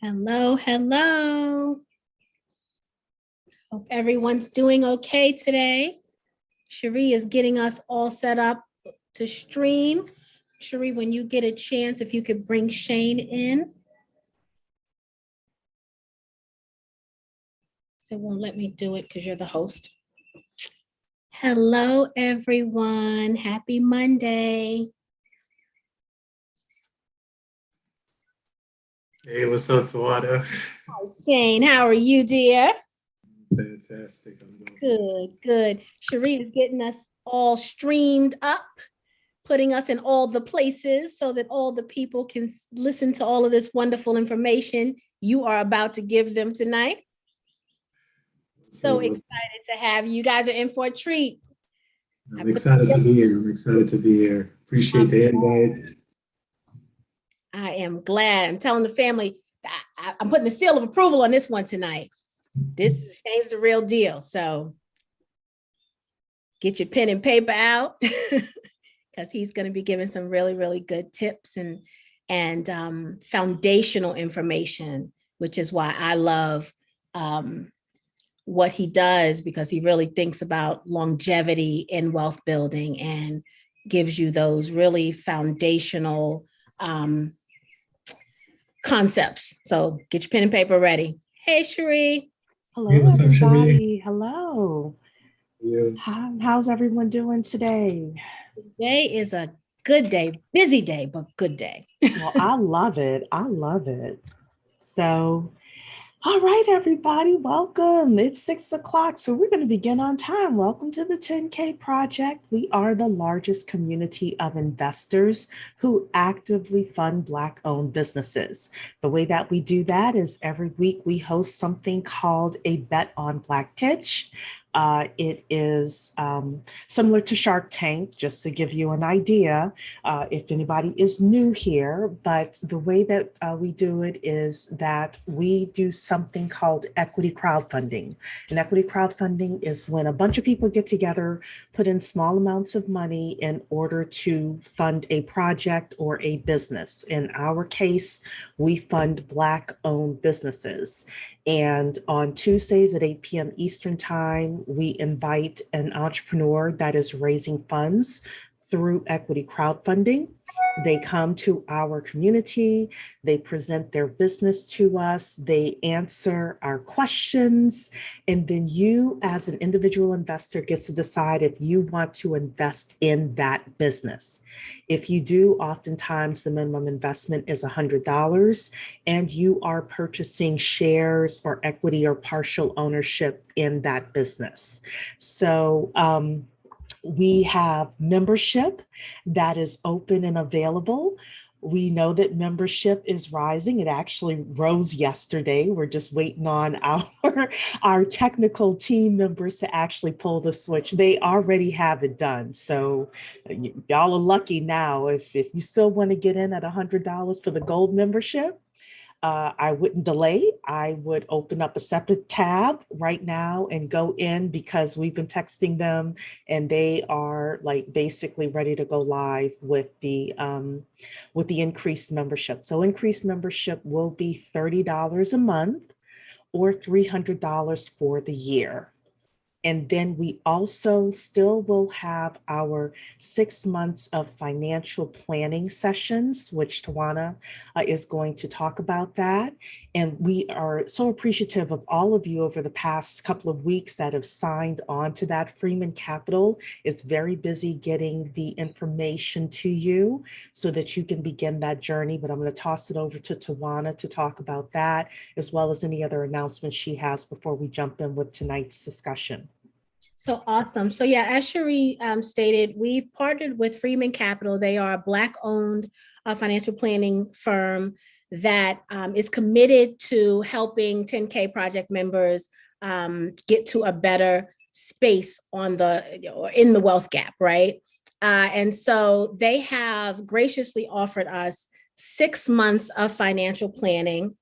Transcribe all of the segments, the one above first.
Hello, hello. Hope everyone's doing okay today. Cherie is getting us all set up to stream. Cherie, when you get a chance, if you could bring Shane in. So it won't let me do it because you're the host. Hello, everyone. Happy Monday. Hey, what's up, Tawada? Hi, Shane. How are you, dear? Fantastic. I'm doing Good, good. Cherie is getting us all streamed up, putting us in all the places so that all the people can listen to all of this wonderful information you are about to give them tonight. So excited to have you. You guys are in for a treat. I'm excited to be here. I'm excited to be here. Appreciate the invite. I am glad. I'm telling the family, I'm putting the seal of approval on this one tonight. This is Shane's the real deal. So get your pen and paper out because he's going to be giving some really, really good tips and foundational information, which is why I love what he does, because he really thinks about longevity in wealth building and gives you those really foundational concepts. So get your pen and paper ready. Hey, Cherie. Hello, Hey, what's up, everybody. Cherie? Hello. Yeah. How's everyone doing today? Today is a good day, busy day, but good day. Well, I love it. I love it. So, all right, everybody, welcome. It's 6 o'clock, so we're going to begin on time. Welcome to the 10K Project. We are the largest community of investors who actively fund Black-owned businesses. The way that we do that is every week we host something called a Bet on Black pitch. It is similar to Shark Tank, just to give you an idea, if anybody is new here. But the way that we do it is that we do something called equity crowdfunding. And equity crowdfunding is when a bunch of people get together, put in small amounts of money in order to fund a project or a business. In our case, we fund Black-owned businesses. And on Tuesdays at 8 p.m. Eastern Time, we invite an entrepreneur that is raising funds through equity crowdfunding. They come to our community, they present their business to us, they answer our questions, and then you as an individual investor gets to decide if you want to invest in that business. If you do, oftentimes the minimum investment is $100 and you are purchasing shares or equity or partial ownership in that business. So, we have membership that is open and available. We know that membership is rising. It actually rose yesterday. We're just waiting on our technical team members to actually pull the switch. They already have it done. So y'all are lucky now. If you still want to get in at $100 for the gold membership, I wouldn't delay. I would open up a separate tab right now and go in, because we've been texting them and they are like basically ready to go live with the increased membership. So increased membership will be $30 a month or $300 for the year. And then we also still will have our 6 months of financial planning sessions, which Tawana is going to talk about that. And we are so appreciative of all of you over the past couple of weeks that have signed on to that. Freeman Capital is very busy getting the information to you so that you can begin that journey. But I'm going to toss it over to Tawana to talk about that, as well as any other announcements she has before we jump in with tonight's discussion. So awesome. So yeah, as Cherie stated, we've partnered with Freeman Capital. They are a Black-owned financial planning firm that is committed to helping 10K Project members get to a better space in the wealth gap, right? And so they have graciously offered us 6 months of financial planning.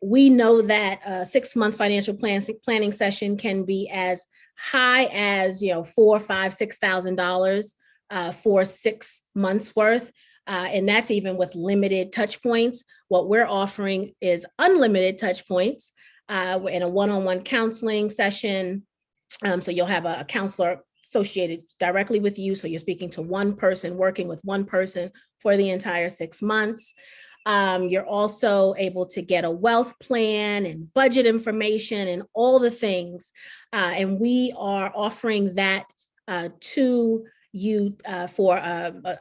We know that a 6-month financial planning session can be as high as $4,000, $5,000, $6,000 for 6 months worth. And that's even with limited touch points. What we're offering is unlimited touch points in a one-on-one counseling session. So you'll have a counselor associated directly with you. So you're speaking to one person, working with one person for the entire 6 months. You're also able to get a wealth plan and budget information and all the things. And we are offering that to you for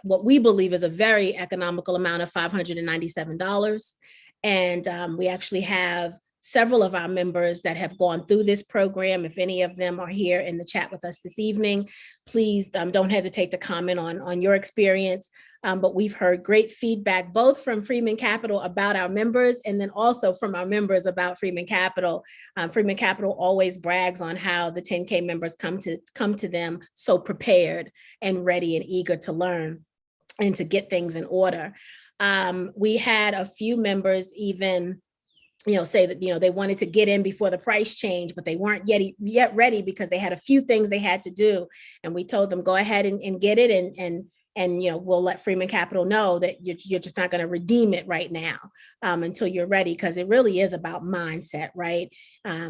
what we believe is a very economical amount of $597. And we actually have several of our members that have gone through this program. If any of them are here in the chat with us this evening, please don't hesitate to comment on your experience. But we've heard great feedback, both from Freeman Capital about our members, and then also from our members about Freeman Capital. Freeman Capital always brags on how the 10K members come to them so prepared and ready and eager to learn and to get things in order. We had a few members even say that, they wanted to get in before the price change, but they weren't yet ready because they had a few things they had to do. And we told them, go ahead and get it. And we'll let Freeman Capital know that you're just not going to redeem it right now until you're ready, because it really is about mindset, right?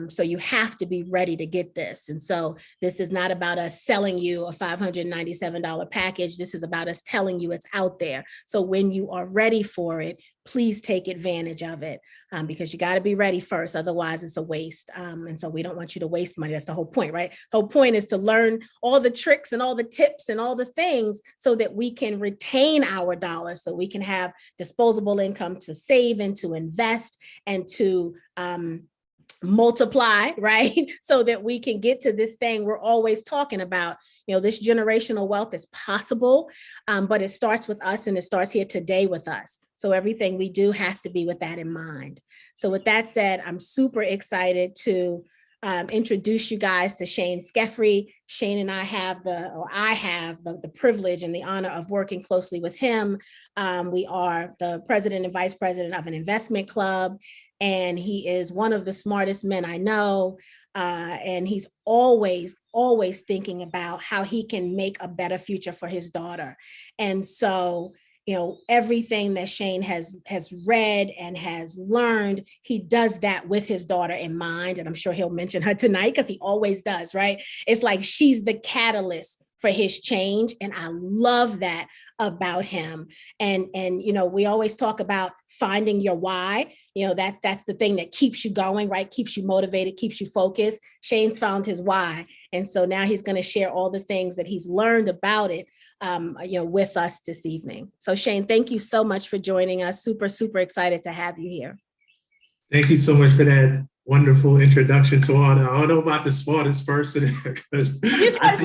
So you have to be ready to get this. And so this is not about us selling you a $597 package. This is about us telling you it's out there. So when you are ready for it, please take advantage of it, because you got to be ready first. Otherwise, it's a waste. And so we don't want you to waste money. That's the whole point, right? The whole point is to learn all the tricks and all the tips and all the things so that we can retain our dollars, so we can have disposable income to save and to invest and to multiply, right? So that we can get to this thing we're always talking about. This generational wealth is possible, but it starts with us, and it starts here today with us. So everything we do has to be with that in mind. So with that said, I'm super excited to introduce you guys to Shane Skeffrey. Shane and I have the privilege and the honor of working closely with him. We are the president and vice president of an investment club, and he is one of the smartest men I know. And he's always thinking about how he can make a better future for his daughter. And so, everything that Shane has read and has learned, he does that with his daughter in mind. And I'm sure he'll mention her tonight, because he always does, right? It's like she's the catalyst for his change. And I love that about him. And we always talk about finding your why. That's the thing that keeps you going, right? Keeps you motivated, keeps you focused. Shane's found his why. And so now he's going to share all the things that he's learned about it, with us this evening. So Shane, thank you so much for joining us. Super, super excited to have you here. Thank you so much for that wonderful introduction to all. I don't know about the smartest person, because I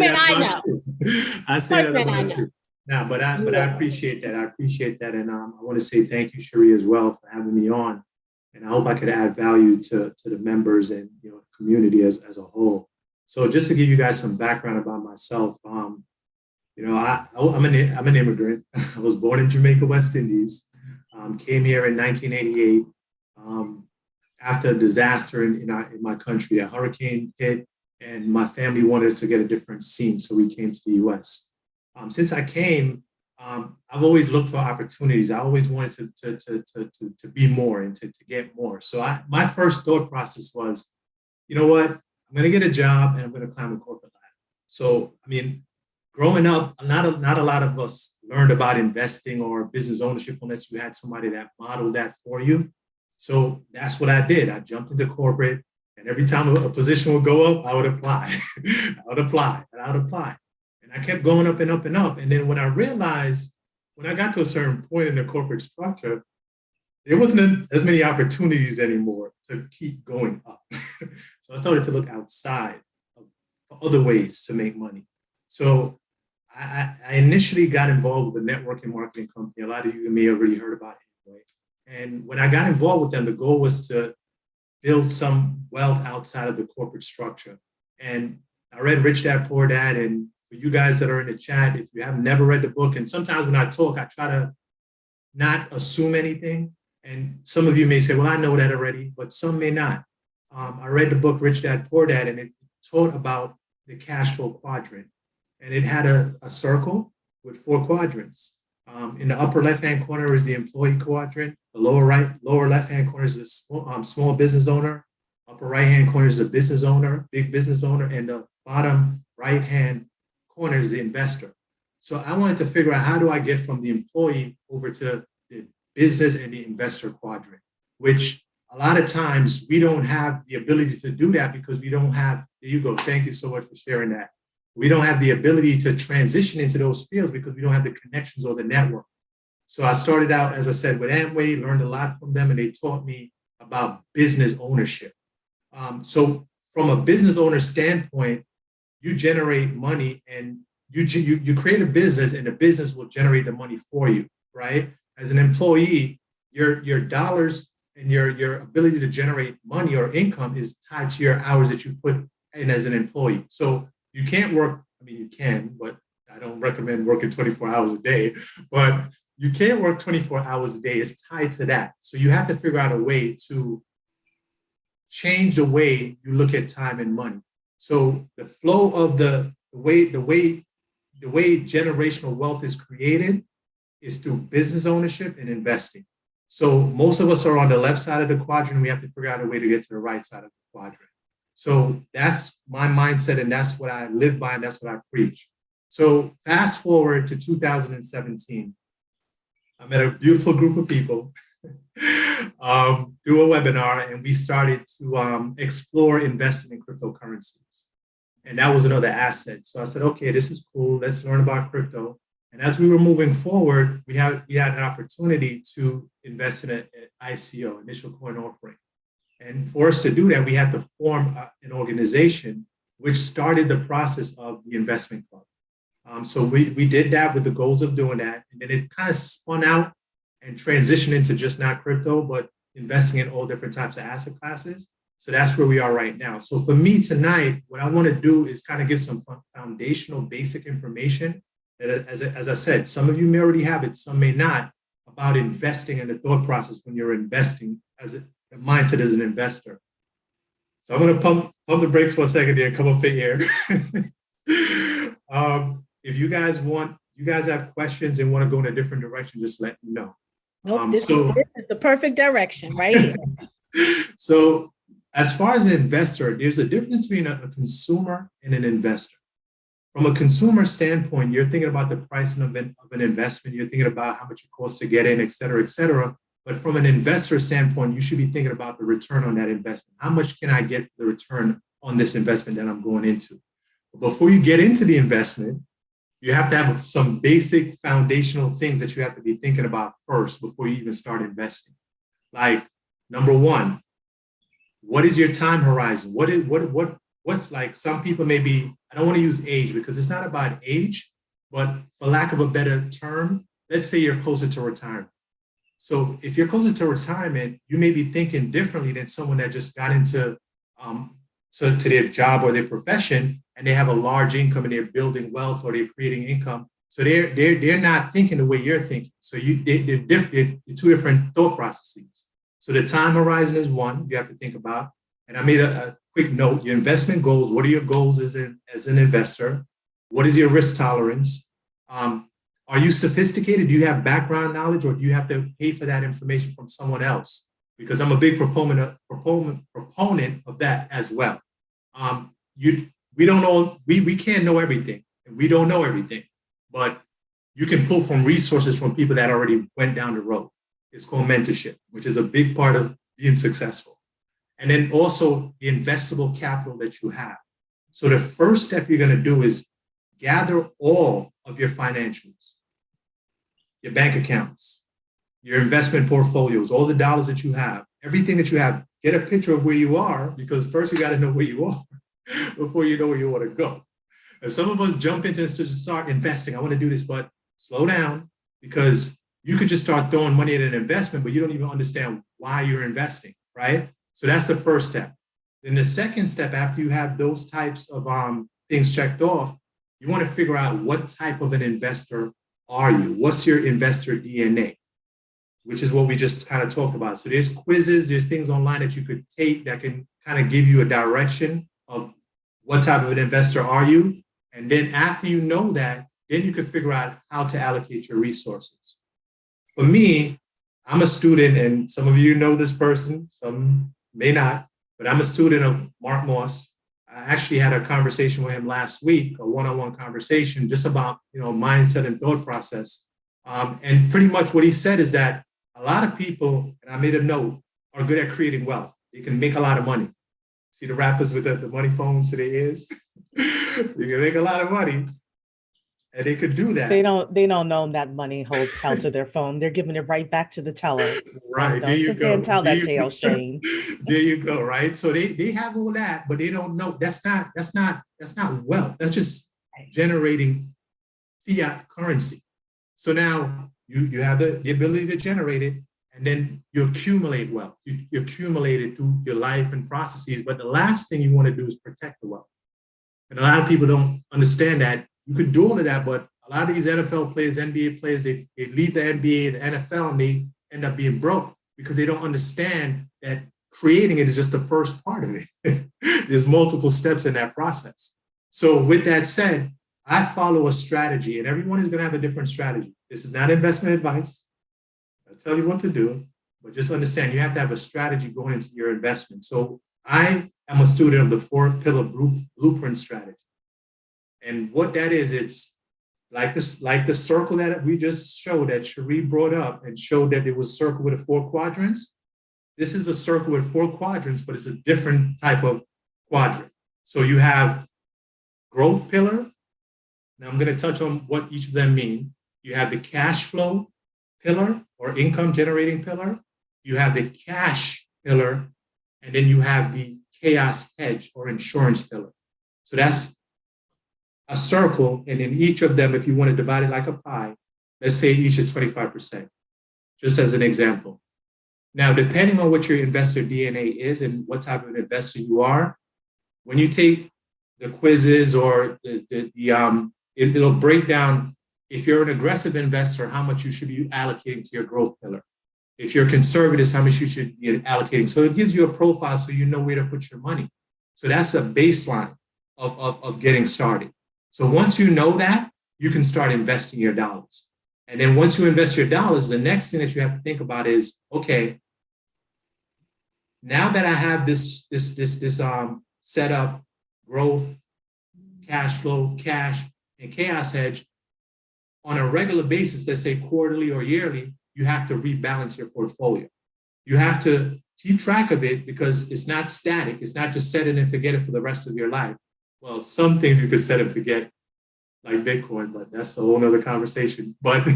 say that about you. No, but I appreciate that. And I want to say thank you, Cherie, as well, for having me on. And I hope I could add value to the members and the community as a whole. So just to give you guys some background about myself, I'm an immigrant. I was born in Jamaica, West Indies. Came here in 1988 after a disaster in my country. A hurricane hit, and my family wanted us to get a different scene, so we came to the U.S. Since I came, I've always looked for opportunities. I always wanted to be more and to get more. So my first thought process was, you know what? I'm going to get a job and I'm going to climb a corporate ladder. So, growing up, not a lot of us learned about investing or business ownership unless you had somebody that modeled that for you. So that's what I did. I jumped into corporate, and every time a position would go up, I would apply. I would apply. And I kept going up and up and up. And then when I realized, when I got to a certain point in the corporate structure, there wasn't as many opportunities anymore to keep going up. So I started to look outside of other ways to make money. So I initially got involved with a networking marketing company. A lot of you may have already heard about it anyway. And when I got involved with them, the goal was to build some wealth outside of the corporate structure. And I read Rich Dad Poor Dad. And for you guys that are in the chat, if you have never read the book, and sometimes when I talk, I try to not assume anything. And some of you may say, well, I know that already, but some may not. I read the book Rich Dad Poor Dad, and it taught about the cash flow quadrant. And it had a circle with 4 quadrants. In the upper left-hand corner is the employee quadrant. The lower left-hand corner is the small business owner. Upper right-hand corner is the business owner, big business owner, and the bottom right-hand corner is the investor. So I wanted to figure out, how do I get from the employee over to the business and the investor quadrant, which a lot of times we don't have the ability to do that because we don't have, there you go, thank you so much for sharing that. We don't have the ability to transition into those fields because we don't have the connections or the network. So I started out, as I said, with Amway, learned a lot from them, and they taught me about business ownership. So from a business owner standpoint, you generate money and you create a business, and the business will generate the money for you, right? As an employee, your dollars and your ability to generate money or income is tied to your hours that you put in as an employee. So you can't work, I mean, you can, but I don't recommend working 24 hours a day, but you can't work 24 hours a day. It's tied to that. So you have to figure out a way to change the way you look at time and money. So the flow of the way generational wealth is created is through business ownership and investing. So most of us are on the left side of the quadrant. We have to figure out a way to get to the right side of the quadrant. So that's my mindset, and that's what I live by, and that's what I preach. So fast forward to 2017. I met a beautiful group of people through a webinar, and we started to explore investing in cryptocurrencies. And that was another asset. So I said, okay, this is cool. Let's learn about crypto. And as we were moving forward, we had an opportunity to invest in an ICO, initial coin offering. And for us to do that, we had to form an organization, which started the process of the investment club. So we did that with the goals of doing that. And then it kind of spun out and transitioned into just not crypto, but investing in all different types of asset classes. So that's where we are right now. So for me tonight, what I want to do is kind of give some foundational basic information that, as I said, some of you may already have it, some may not, about investing and the thought process when you're investing as a mindset as an investor. So I'm going to pump the brakes for a second there and come up here. If you guys have questions and want to go in a different direction, just let me know. Nope, this is the perfect direction, right here. So as far as an investor, there's a difference between a consumer and an investor. From a consumer standpoint, you're thinking about the pricing of an investment. You're thinking about how much it costs to get in, et cetera, et cetera. But from an investor standpoint, you should be thinking about the return on that investment. How much can I get for the return on this investment that I'm going into? But before you get into the investment, you have to have some basic foundational things that you have to be thinking about first before you even start investing. Like, number one, what is your time horizon? What's like, some people may be, I don't want to use age because it's not about age, but for lack of a better term, let's say you're closer to retirement. So if you're closer to retirement, you may be thinking differently than someone that just got into to their job or their profession, and they have a large income and they're building wealth or they're creating income. So they're not thinking the way you're thinking. So they're different, they're two different thought processes. So the time horizon is one you have to think about. And I made a quick note: your investment goals. What are your goals as an investor? What is your risk tolerance? Are you sophisticated? Do you have background knowledge, or do you have to pay for that information from someone else? Because I'm a big proponent of that as well. We don't know, we can't know everything, and we don't know everything, but you can pull from resources from people that already went down the road. It's called mentorship, which is a big part of being successful. And then also the investable capital that you have. So the first step you're going to do is gather all of your financials, your bank accounts, your investment portfolios, all the dollars that you have, everything that you have. Get a picture of where you are, because first you got to know where you are before you know where you want to go. And some of us jump into this to start investing. I want to do this, but slow down, because you could just start throwing money at an investment, but you don't even understand why you're investing, right? So that's the first step. Then the second step, after you have those types of things checked off, you want to figure out what type of an investor are you? What's your investor DNA? Which is what we just kind of talked about. So there's quizzes, there's things online that you could take that can kind of give you a direction of what type of an investor are you. And then after you know that, then you can figure out how to allocate your resources. For me, I'm a student, and some of you know this person, some may not, but I'm a student of Mark Moss. I actually had a conversation with him last week, a one-on-one conversation just about, mindset and thought process. And pretty much what he said is that a lot of people, and I made a note, are good at creating wealth. They can make a lot of money. See the rappers with the money phones to their ears? You can make a lot of money. And they could do that. They don't know that money holds held to their phone. They're giving it right back to the teller. Right. Don't sit there and tell that tale, Shane. There you go. Right. So they have all that, but they don't know that's not wealth. That's just generating fiat currency. So now you have the ability to generate it, and then you accumulate wealth. You accumulate it through your life and processes. But the last thing you want to do is protect the wealth. And a lot of people don't understand that. You could do all of that, but a lot of these NFL players, NBA players, they leave the NBA, the NFL, and they end up being broke because they don't understand that creating it is just the first part of it. There's multiple steps in that process. So with that said, I follow a strategy, and everyone is going to have a different strategy. This is not investment advice. I'll tell you what to do, but just understand you have to have a strategy going into your investment. So I am a student of the 4-pillar blueprint strategy. And what that is, it's like the circle that we just showed that Cherie brought up and showed that it was a circle with 4 quadrants. This is a circle with 4 quadrants, but it's a different type of quadrant. So you have growth pillar. Now I'm going to touch on what each of them mean. You have the cash flow pillar or income generating pillar. You have the cash pillar, and then you have the chaos hedge or insurance pillar. So that's a circle, and in each of them, if you want to divide it like a pie, let's say each is 25%, just as an example. Now, depending on what your investor DNA is and what type of investor you are, when you take the quizzes or it'll break down, if you're an aggressive investor, how much you should be allocating to your growth pillar. If you're conservative, how much you should be allocating. So it gives you a profile so you know where to put your money. So that's a baseline of getting started. So once you know that, you can start investing your dollars. And then once you invest your dollars, the next thing that you have to think about is, okay, now that I have this set up, growth, cash flow, cash, and chaos hedge, on a regular basis, let's say quarterly or yearly, you have to rebalance your portfolio. You have to keep track of it because it's not static. It's not just set it and forget it for the rest of your life. Well, some things you could set and forget, like Bitcoin, but that's a whole nother conversation. But,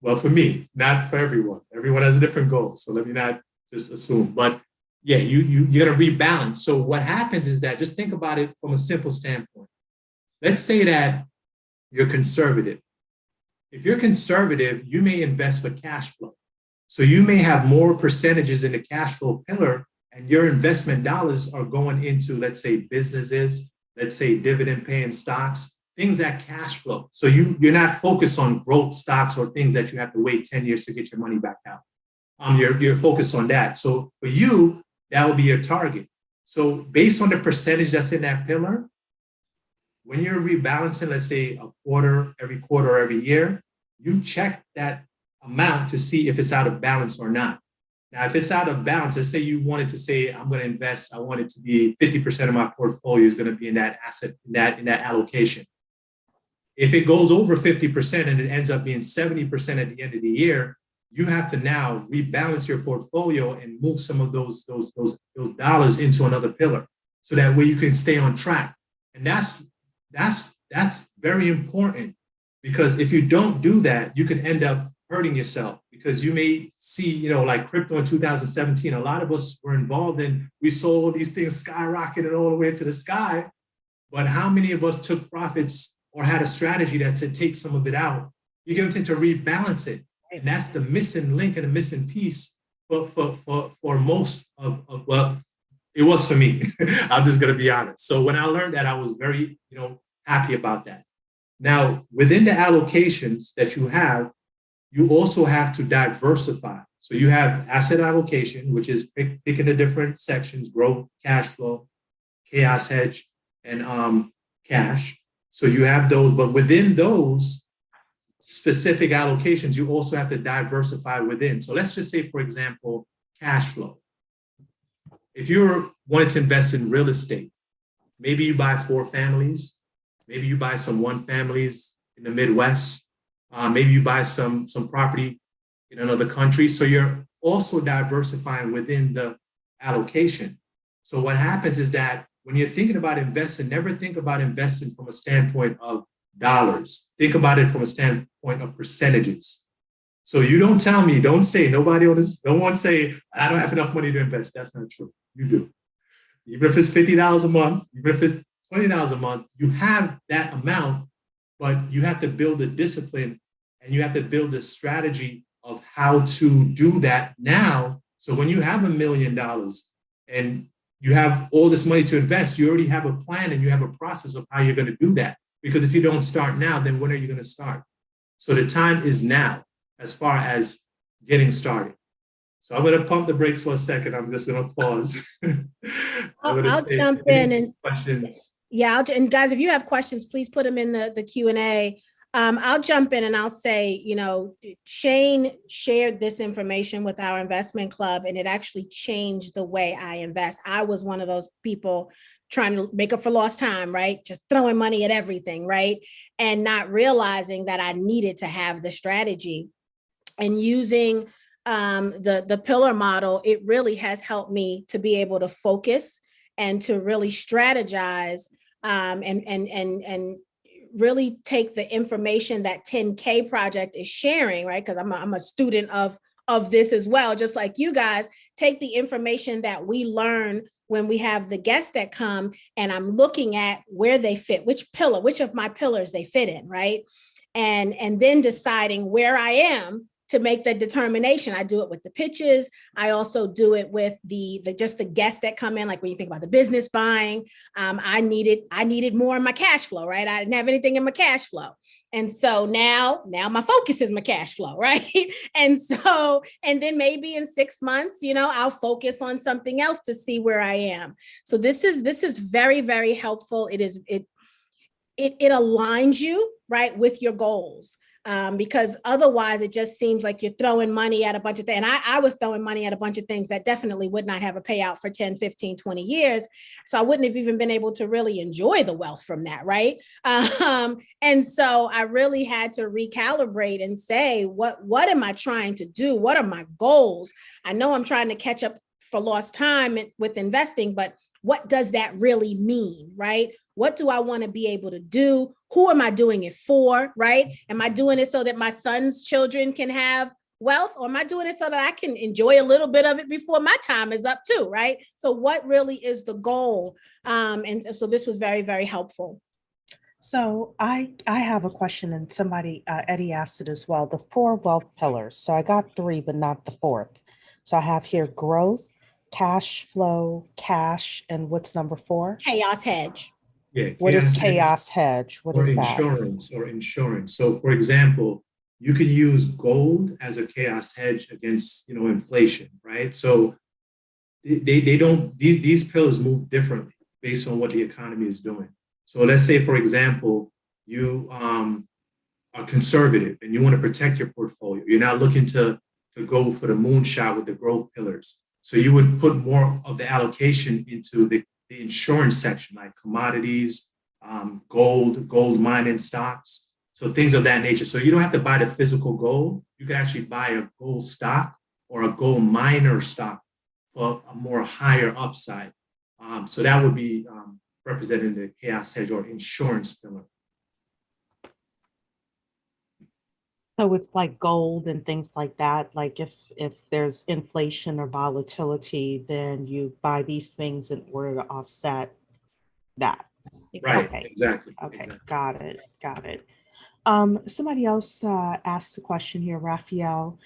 well, for me, not for everyone. Everyone has a different goal. So let me not just assume. But yeah, you're going to rebalance. So what happens is that, just think about it from a simple standpoint. Let's say that you're conservative. If you're conservative, you may invest for cash flow. So you may have more percentages in the cash flow pillar, and your investment dollars are going into, let's say, businesses, let's say dividend paying stocks, things that cash flow. So you're not focused on growth stocks or things that you have to wait 10 years to get your money back out. You're focused on that. So for you, that will be your target. So based on the percentage that's in that pillar, when you're rebalancing, let's say every quarter or every year, you check that amount to see if it's out of balance or not. Now, if it's out of balance, let's say you wanted to say, I'm going to invest, I want it to be 50% of my portfolio is going to be in that asset, in that allocation. If it goes over 50% and it ends up being 70% at the end of the year, you have to now rebalance your portfolio and move some of those dollars into another pillar, so that way you can stay on track. And that's very important, because if you don't do that, you can end up hurting yourself, because you may see, like crypto in 2017, a lot of us were involved in, we saw all these things skyrocketing all the way to the sky. But how many of us took profits or had a strategy that said, take some of it out? You get to rebalance it. And that's the missing link and the missing piece for most of well, it was for me. I'm just going to be honest. So when I learned that, I was very, happy about that. Now, within the allocations that you have, you also have to diversify. So you have asset allocation, which is picking the different sections: growth, cash flow, chaos hedge, and cash. So you have those, but within those specific allocations, you also have to diversify within. So let's just say, for example, cash flow. If you're wanting to invest in real estate, maybe you buy 4 families, maybe you buy some 1 families in the Midwest, maybe you buy some property in another country. So you're also diversifying within the allocation. So what happens is that when you're thinking about investing, never think about investing from a standpoint of dollars. Think about it from a standpoint of percentages. So you don't tell me, don't say, nobody on this, no one say, I don't have enough money to invest. That's not true. You do. Even if it's $50 a month, even if it's $20 a month, you have that amount, but you have to build a discipline and you have to build a strategy of how to do that now. So when you have $1 million and you have all this money to invest, you already have a plan and you have a process of how you're going to do that. Because if you don't start now, then when are you going to start? So the time is now as far as getting started. So I'm going to pump the brakes for a second. I'm just going to pause. I'll jump in and questions. Yeah, and guys, if you have questions, please put them in the Q&A. I'll jump in and I'll say, Shane shared this information with our investment club, and it actually changed the way I invest. I was one of those people trying to make up for lost time, right? Just throwing money at everything, right? And not realizing that I needed to have the strategy. And using the pillar model, it really has helped me to be able to focus and to really strategize and really take the information that 10K Project is sharing, right? Because I'm a student of this as well, just like you guys. Take the information that we learn when we have the guests that come, and I'm looking at where they fit, which of my pillars they fit in, right? And then deciding where I am to make the determination. I do it with the pitches. I also do it with the guests that come in. Like when you think about the business buying, I needed more in my cash flow, right? I didn't have anything in my cash flow. And so now my focus is my cash flow, right? And then maybe in 6 months, I'll focus on something else to see where I am. So this is very, very helpful. It aligns you, right, with your goals. Because otherwise it just seems like you're throwing money at a bunch of things. And I was throwing money at a bunch of things that definitely would not have a payout for 10, 15, 20 years. So I wouldn't have even been able to really enjoy the wealth from that, right? And so I really had to recalibrate and say, what am I trying to do? What are my goals? I know I'm trying to catch up for lost time with investing, but what does that really mean, right? What do I want to be able to do? Who am I doing it for, right? Am I doing it so that my son's children can have wealth, or am I doing it so that I can enjoy a little bit of it before my time is up too, right? So what really is the goal? And so this was very, very helpful. So I have a question, and somebody, Eddie asked it as well, the 4 wealth pillars. So I got 3, but not the 4th. So I have here growth, cash flow, cash, and what's number 4? Chaos hedge. Yeah. What is chaos hedge? What is that? Insurance. So for example, you can use gold as a chaos hedge against, inflation, right? So these pillars move differently based on what the economy is doing. So let's say, for example, you are conservative and you want to protect your portfolio. You're not looking to go for the moonshot with the growth pillars. So you would put more of the allocation into the insurance section, like commodities, gold mining stocks, so things of that nature. So you don't have to buy the physical gold. You can actually buy a gold stock or a gold miner stock for a more higher upside. So that would be represented in the chaos hedge or insurance pillar. So it's like gold and things like that. Like if there's inflation or volatility, then you buy these things in order to offset that. Right. Okay. Exactly. Okay. Exactly. Got it. Somebody else asked the question here, Raphael.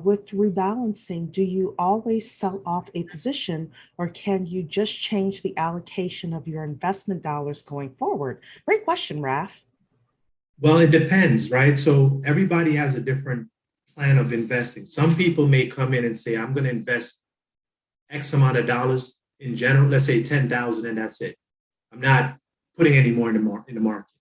With rebalancing, do you always sell off a position, or can you just change the allocation of your investment dollars going forward? Great question, Raph. Well, it depends, right? So everybody has a different plan of investing. Some people may come in and say, I'm going to invest X amount of dollars in general, let's say 10,000, and that's it. I'm not putting any more in the market.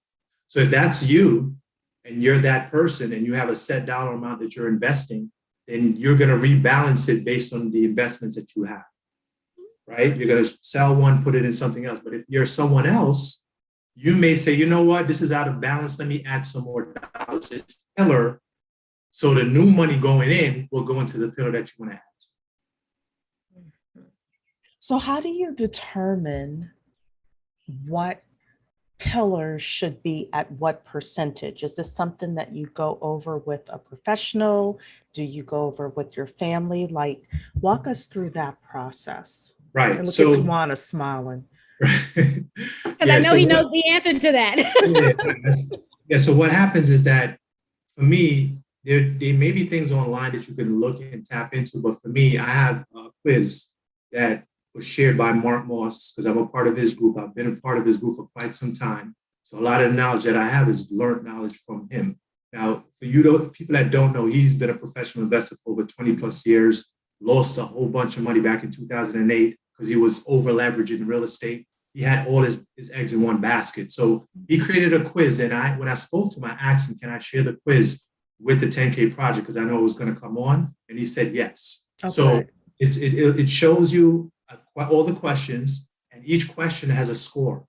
So if that's you and you're that person and you have a set dollar amount that you're investing, then you're going to rebalance it based on the investments that you have, right? You're going to sell one, put it in something else. But if you're someone else, you may say, you know what, this is out of balance. Let me add some more dollars. It's pillar. So the new money going in will go into the pillar that you want to add. So how do you determine what pillars should be at what percentage? Is this something that you go over with a professional? Do you go over with your family? Like, walk us through that process. Right. And look So, at Tawana smiling. Because I know he knows the answer to that. Yeah. So what happens is that for me, there may be things online that you can look and tap into, but for me, I have a quiz that was shared by Mark Moss because I'm a part of his group. I've been a part of his group for quite some time. So a lot of the knowledge that I have is learned knowledge from him. Now, for people that don't know, he's been a professional investor for over 20 plus years, lost a whole bunch of money back in 2008 because he was over leveraging real estate. He had all his eggs in one basket. So he created a quiz. And when I spoke to him, I asked him, can I share the quiz with the 10K project? Because I know it was going to come on. And he said, yes. Okay. So it shows you all the questions, and each question has a score.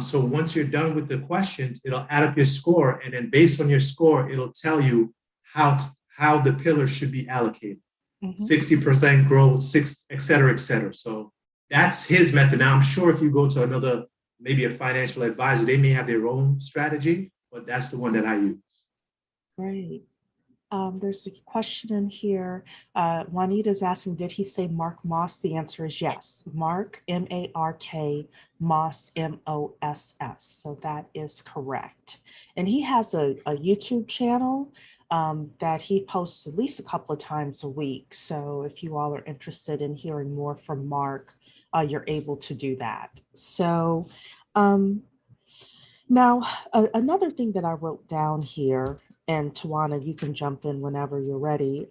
So once you're done with the questions, it'll add up your score. And then based on your score, it'll tell you how the pillars should be allocated. 60% growth, et cetera, et cetera. So that's his method. Now, I'm sure if you go to maybe a financial advisor, they may have their own strategy, but that's the one that I use. Great. There's a question in here. Juanita's asking, did he say Mark Moss? The answer is yes. Mark, M-A-R-K, Moss, M-O-S-S. So that is correct. And he has a YouTube channel that he posts at least a couple of times a week. So if you all are interested in hearing more from Mark, you're able to do that. So now another thing that I wrote down here, and Tawana, you can jump in whenever you're ready.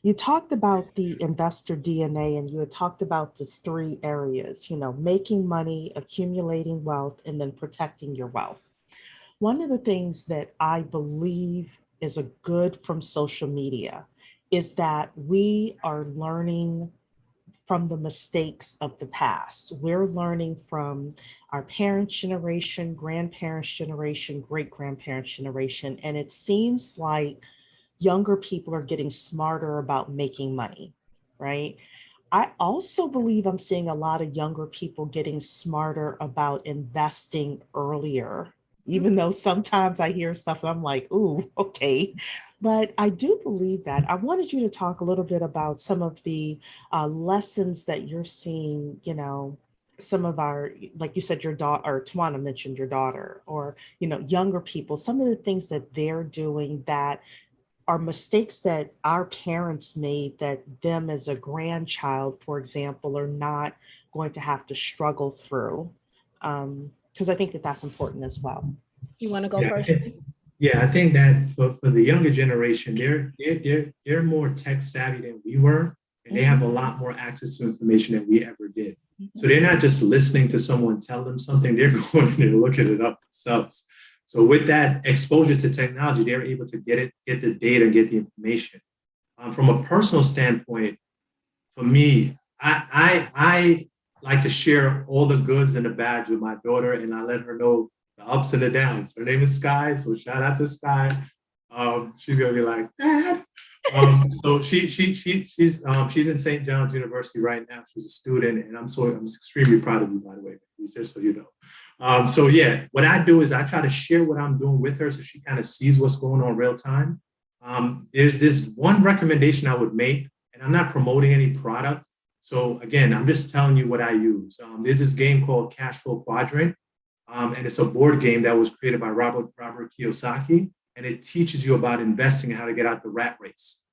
You talked about the investor DNA, and you had talked about the 3 areas, making money, accumulating wealth, and then protecting your wealth. One of the things that I believe is a good from social media is that we are learning from the mistakes of the past. We're learning from our parents' generation, grandparents' generation, great-grandparents' generation, and it seems like younger people are getting smarter about making money, right? I also believe I'm seeing a lot of younger people getting smarter about investing earlier, even though sometimes I hear stuff and I'm like, ooh, okay. But I do believe that. I wanted you to talk a little bit about some of the lessons that you're seeing, some of our, like you said, your daughter, or Tawana mentioned your daughter, or, younger people, some of the things that they're doing that are mistakes that our parents made that them as a grandchild, for example, are not going to have to struggle through. Because I think that that's important as well. You want to go first? Yeah, I think that for the younger generation, they're more tech savvy than we were, and they have a lot more access to information than we ever did. So they're not just listening to someone tell them something; they're going in and looking it up themselves. So with that exposure to technology, they're able to get the data, and get the information. From a personal standpoint, for me, I like to share all the goods and the bads with my daughter, and I let her know the ups and the downs. Her name is Sky, so shout out to Sky. She's gonna be like, Dad. So she's in St. John's University right now. She's a student, and I'm extremely proud of you, by the way, just so you know. So yeah, what I do is I try to share what I'm doing with her, so she kind of sees what's going on real time. There's this one recommendation I would make, and I'm not promoting any product. So again, I'm just telling you what I use. There's this game called Cash Flow Quadrant, and it's a board game that was created by Robert Kiyosaki, and it teaches you about investing and how to get out the rat race.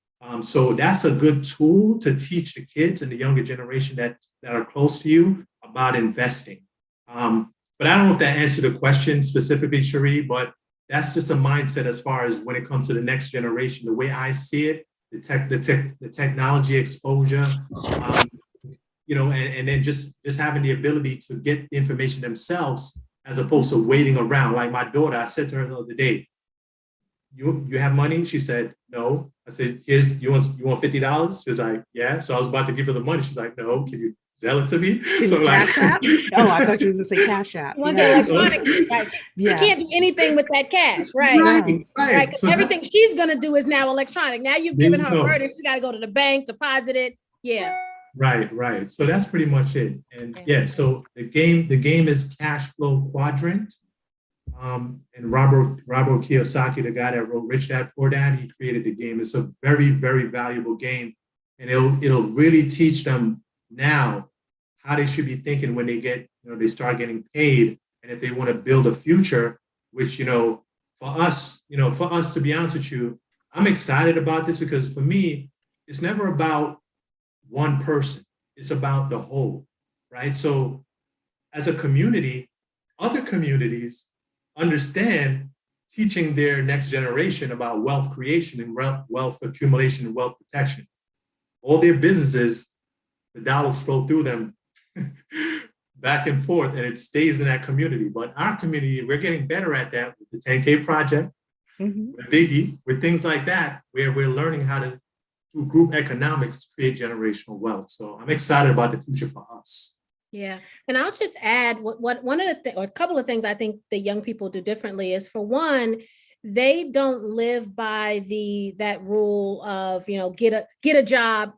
So that's a good tool to teach the kids and the younger generation that are close to you about investing. But I don't know if that answered the question specifically, Cherie, but that's just a mindset as far as when it comes to the next generation, the way I see it, the technology exposure, and then just having the ability to get information themselves as opposed to waiting around. Like my daughter, I said to her the other day, you have money? She said, no. I said, you want $50? She was like, yeah. So I was about to give her the money. She's like, no, can you sell it to me? Can so you like, Cash App? Oh, I thought you were going to say Cash App. Once Yeah. electronic, right? Yeah. She can't do anything with that cash, right? right. Right. Because So everything she's gonna do is now electronic. Now you've there given you her a go. burden. She got to go to the bank, deposit it. Yeah. Right. So that's pretty much it. And yeah, so the game is cash flow quadrant. And Robert Kiyosaki, the guy that wrote Rich Dad Poor Dad, he created the game. It's a very, very valuable game. And it'll really teach them now how they should be thinking when they start getting paid. And if they want to build a future, which, for us, to be honest with you, I'm excited about this because for me, it's never about one person. It's about the whole, right? So as a community, other communities understand teaching their next generation about wealth creation and wealth accumulation and wealth protection. All their businesses, the dollars flow through them back and forth, and it stays in that community. But our community, we're getting better at that with the 10K project, with Biggie, with things like that, where we're learning how to, through group economics, create generational wealth. So I'm excited about the future for us. Yeah. And I'll just add what one of the or a couple of things I think the young people do differently is, for one, they don't live by that rule of, get a job,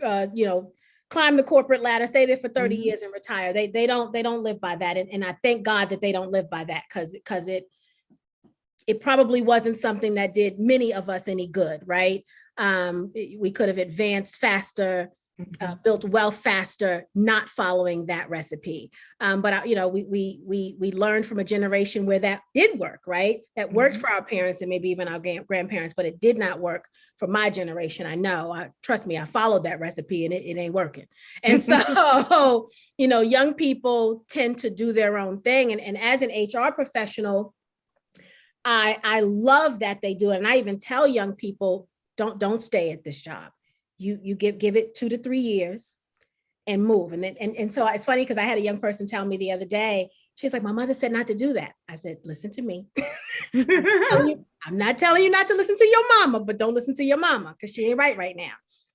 climb the corporate ladder, stay there for 30 years and retire. They don't live by that. And I thank God that they don't live by that, because it probably wasn't something that did many of us any good, right? We could have advanced faster, built wealth faster, not following that recipe. But we learned from a generation where that did work, right? That worked for our parents and maybe even our grandparents, but it did not work for my generation. I know, trust me, I followed that recipe and it ain't working. And so, young people tend to do their own thing. And as an HR professional, I love that they do it. And I even tell young people, don't stay at this job. You give it 2 to 3 years and move. And so it's funny because I had a young person tell me the other day, she's like, my mother said not to do that. I said, listen to me. I'm not telling you not to listen to your mama, but don't listen to your mama because she ain't right now.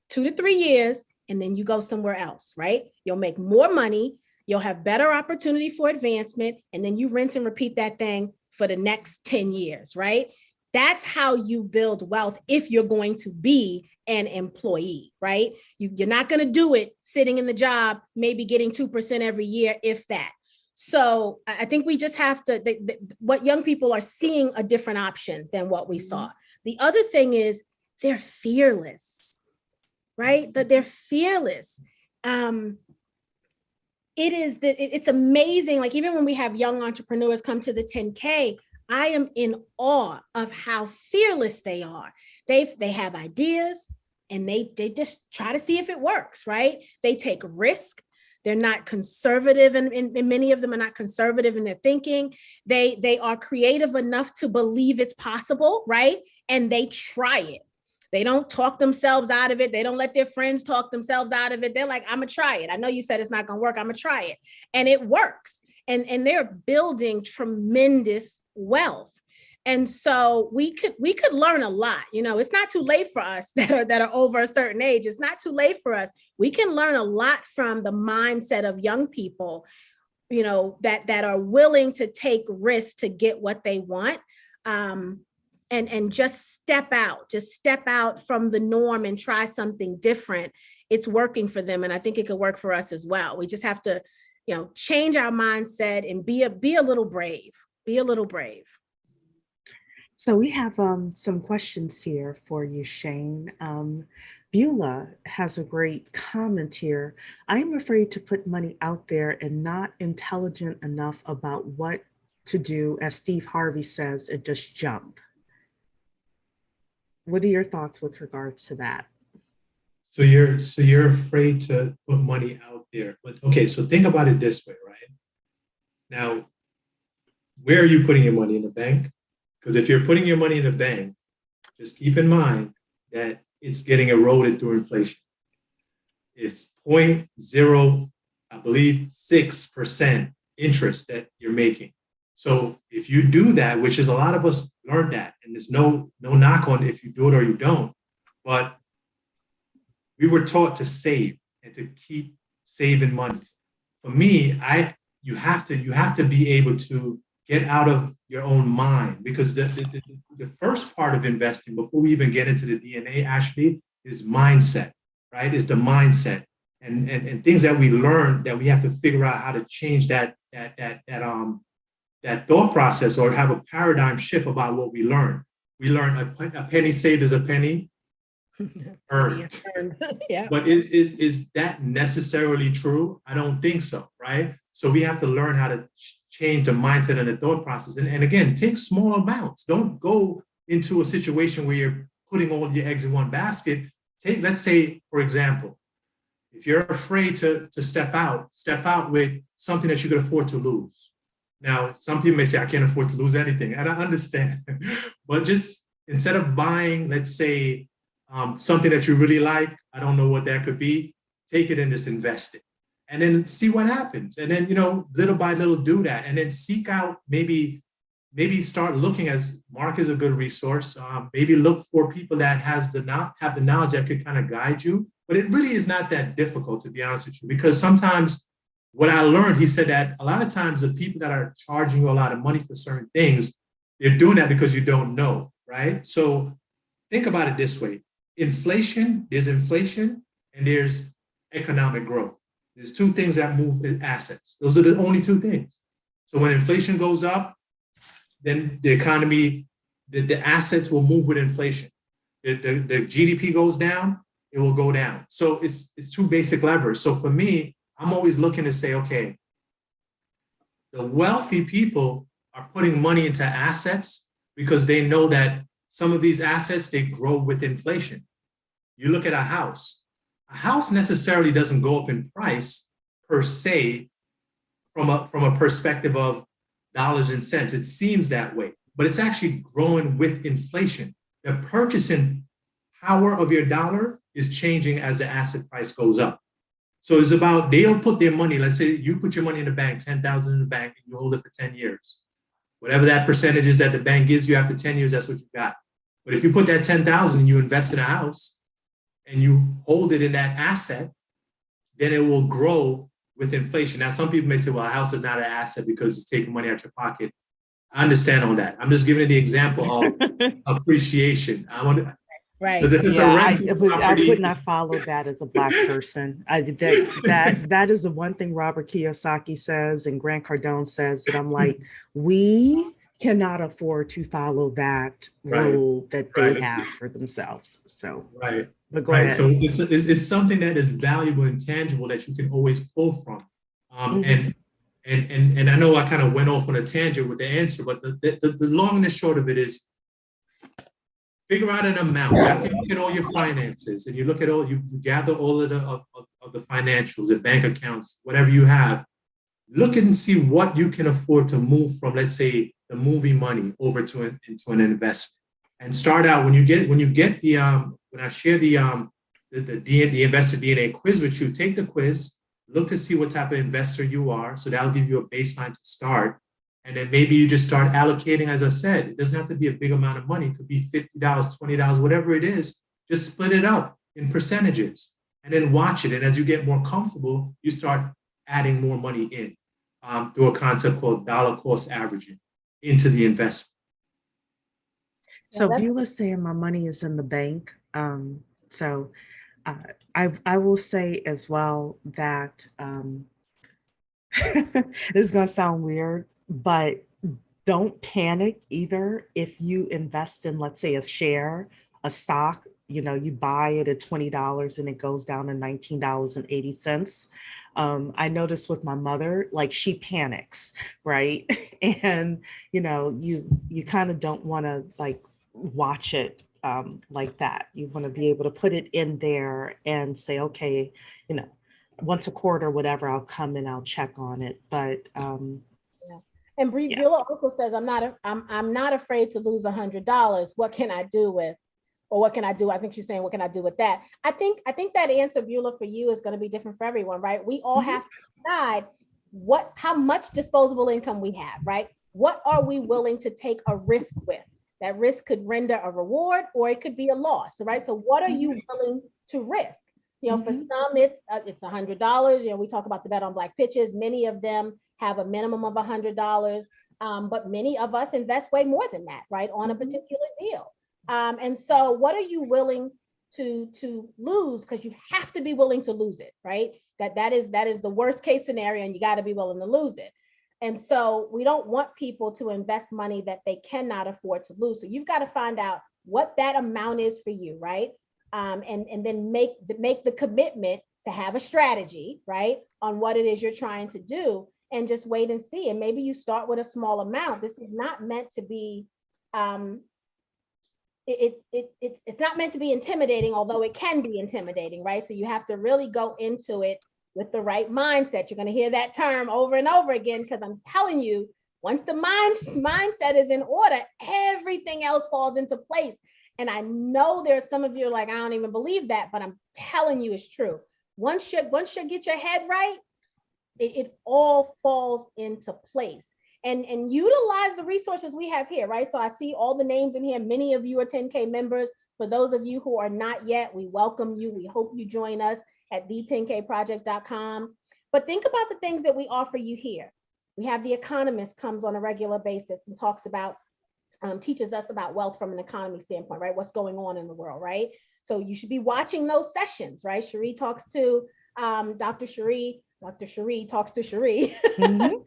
2 to 3 years, and then you go somewhere else, right? You'll make more money. You'll have better opportunity for advancement. And then you rinse and repeat that thing for the next 10 years, right? That's how you build wealth if you're going to be an employee, right? You're not going to do it sitting in the job, maybe getting 2% every year, if that. So I think we just have to, what young people are seeing a different option than what we saw. The other thing is they're fearless, right? That they're fearless. It's amazing. Like even when we have young entrepreneurs come to the 10K, I am in awe of how fearless they are. They have ideas and they just try to see if it works, right? They take risk. They're not conservative, and many of them are not conservative in their thinking. They are creative enough to believe it's possible, right? And they try it. They don't talk themselves out of it. They don't let their friends talk themselves out of it. They're like, I'm gonna try it. I know you said it's not gonna work. I'm gonna try it. And it works. And they're building tremendous wealth. And so we could learn a lot. It's not too late for us that are over a certain age. It's not too late for us. We can learn a lot from the mindset of young people, that are willing to take risks to get what they want. And just step out from the norm and try something different. It's working for them. And I think it could work for us as well. We just have to, change our mindset and be a little brave. So we have some questions here for you, Shane. Beulah has a great comment here. I am afraid to put money out there and not intelligent enough about what to do, as Steve Harvey says, and just jump. What are your thoughts with regards to that? So you're afraid to put money out there. But okay, so think about it this way, right? Now, where are you putting your money? In the bank? Because if you're putting your money in the bank, just keep in mind that it's getting eroded through inflation. It's 0.0, I believe, 6% interest that you're making. So if you do that, which is a lot of us learned that, and there's no knock on if you do it or you don't, but we were taught to save and to keep saving money. For me, you have to be able to get out of your own mind, because the first part of investing, before we even get into the DNA, actually, is mindset, right? Is the mindset and things that we learn that we have to figure out how to change that thought process, or have a paradigm shift about what we learn. We learn a penny saved is a penny earned. Yeah. But is that necessarily true? I don't think so, right? So we have to learn how to change the mindset and the thought process. And again, take small amounts. Don't go into a situation where you're putting all your eggs in one basket. Let's say, for example, if you're afraid to step out with something that you could afford to lose. Now, some people may say, I can't afford to lose anything. And I understand. But just instead of buying, let's say, something that you really like, I don't know what that could be, take it and just invest it. And then see what happens. And then, little by little do that. And then seek out, maybe start looking, as Mark is a good resource. Maybe look for people that have the knowledge that could kind of guide you. But it really is not that difficult, to be honest with you, because sometimes what I learned, he said that a lot of times the people that are charging you a lot of money for certain things, they're doing that because you don't know, right? So think about it this way. There's inflation and there's economic growth. There's two things that move assets. Those are the only two things. So when inflation goes up, then the economy, the assets will move with inflation. The GDP goes down, it will go down. So it's two basic levers. So for me, I'm always looking to say, okay, the wealthy people are putting money into assets because they know that some of these assets, they grow with inflation. You look at a house necessarily doesn't go up in price per se from a perspective of dollars and cents. It seems that way, but it's actually growing with inflation. The purchasing power of your dollar is changing as the asset price goes up. So it's about, they'll put their money, let's say you put your money in the bank, 10,000 in the bank, and you hold it for 10 years. Whatever that percentage is that the bank gives you after 10 years, that's what you got. But if you put that 10,000 and you invest in a house and you hold it in that asset, then it will grow with inflation. Now, some people may say, well, a house is not an asset because it's taking money out your pocket. I understand all that. I'm just giving the example of appreciation. Right. Because if it's a rental property, I would not follow that as a Black person. That is the one thing Robert Kiyosaki says and Grant Cardone says, that I'm like, we cannot afford to follow that rule that they have for themselves. So, but go ahead. So it's something that is valuable and tangible that you can always pull from. And I know I kind of went off on a tangent with the answer, but the long and the short of it is, figure out an amount. After you look at all your finances and you look at you gather all of the financials, the bank accounts, whatever you have, look and see what you can afford to move from, let's say, the movie money over into an investment. And start out when I share the investor DNA quiz with you, take the quiz, look to see what type of investor you are. So that'll give you a baseline to start. And then maybe you just start allocating, as I said, it doesn't have to be a big amount of money. It could be $50, $20, whatever it is. Just split it up in percentages and then watch it. And as you get more comfortable, you start adding more money in through a concept called dollar cost averaging into the investment. So Beulah's saying my money is in the bank. So I will say as well that this is going to sound weird, but don't panic either if you invest in, let's say, a share, a stock, you buy it at $20 and it goes down to $19.80. I noticed with my mother, like, she panics, right? And, you kind of don't want to like watch it like that. You want to be able to put it in there and say, okay, once a quarter, whatever, I'll come and I'll check on it. But And Beulah also says, I'm not afraid to lose $100. What can I do with, or what can I do? I think she's saying, what can I do with that? I think that answer, Beulah, for you is going to be different for everyone, right? We all have to decide how much disposable income we have, right? what are we willing to take a risk with? That risk could render a reward or it could be a loss, right? So what are you willing to risk? You know, for some, it's $100. You know, we talk about the Bet on Black pitches. Many of them have a minimum of $100, but many of us invest way more than that, right, on a particular deal. And so what are you willing to lose? Because you have to be willing to lose it, right? That is the worst case scenario, and you got to be willing to lose it. And so we don't want people to invest money that they cannot afford to lose. So you've got to find out what that amount is for you, right? And then make the commitment to have a strategy, right, on what it is you're trying to do, and just wait and see. And maybe you start with a small amount. This is not meant to be, it's not meant to be intimidating, although it can be intimidating, right? So you have to really go into it with the right mindset. You're going to hear that term over and over again, because I'm telling you, once the mindset is in order, everything else falls into place. And I know there's some of you are like, I don't even believe that, but I'm telling you it's true. Once you get your head right, it all falls into place. And utilize the resources we have here, right? So I see all the names in here. Many of you are 10K members. For those of you who are not yet, we welcome you. We hope you join us at the10kproject.com. But think about the things that we offer you here. We have The Economist comes on a regular basis and talks about, teaches us about wealth from an economy standpoint, right? What's going on in the world, right? So you should be watching those sessions, right? Cherie talks to Dr. Cherie talks to Cherie. and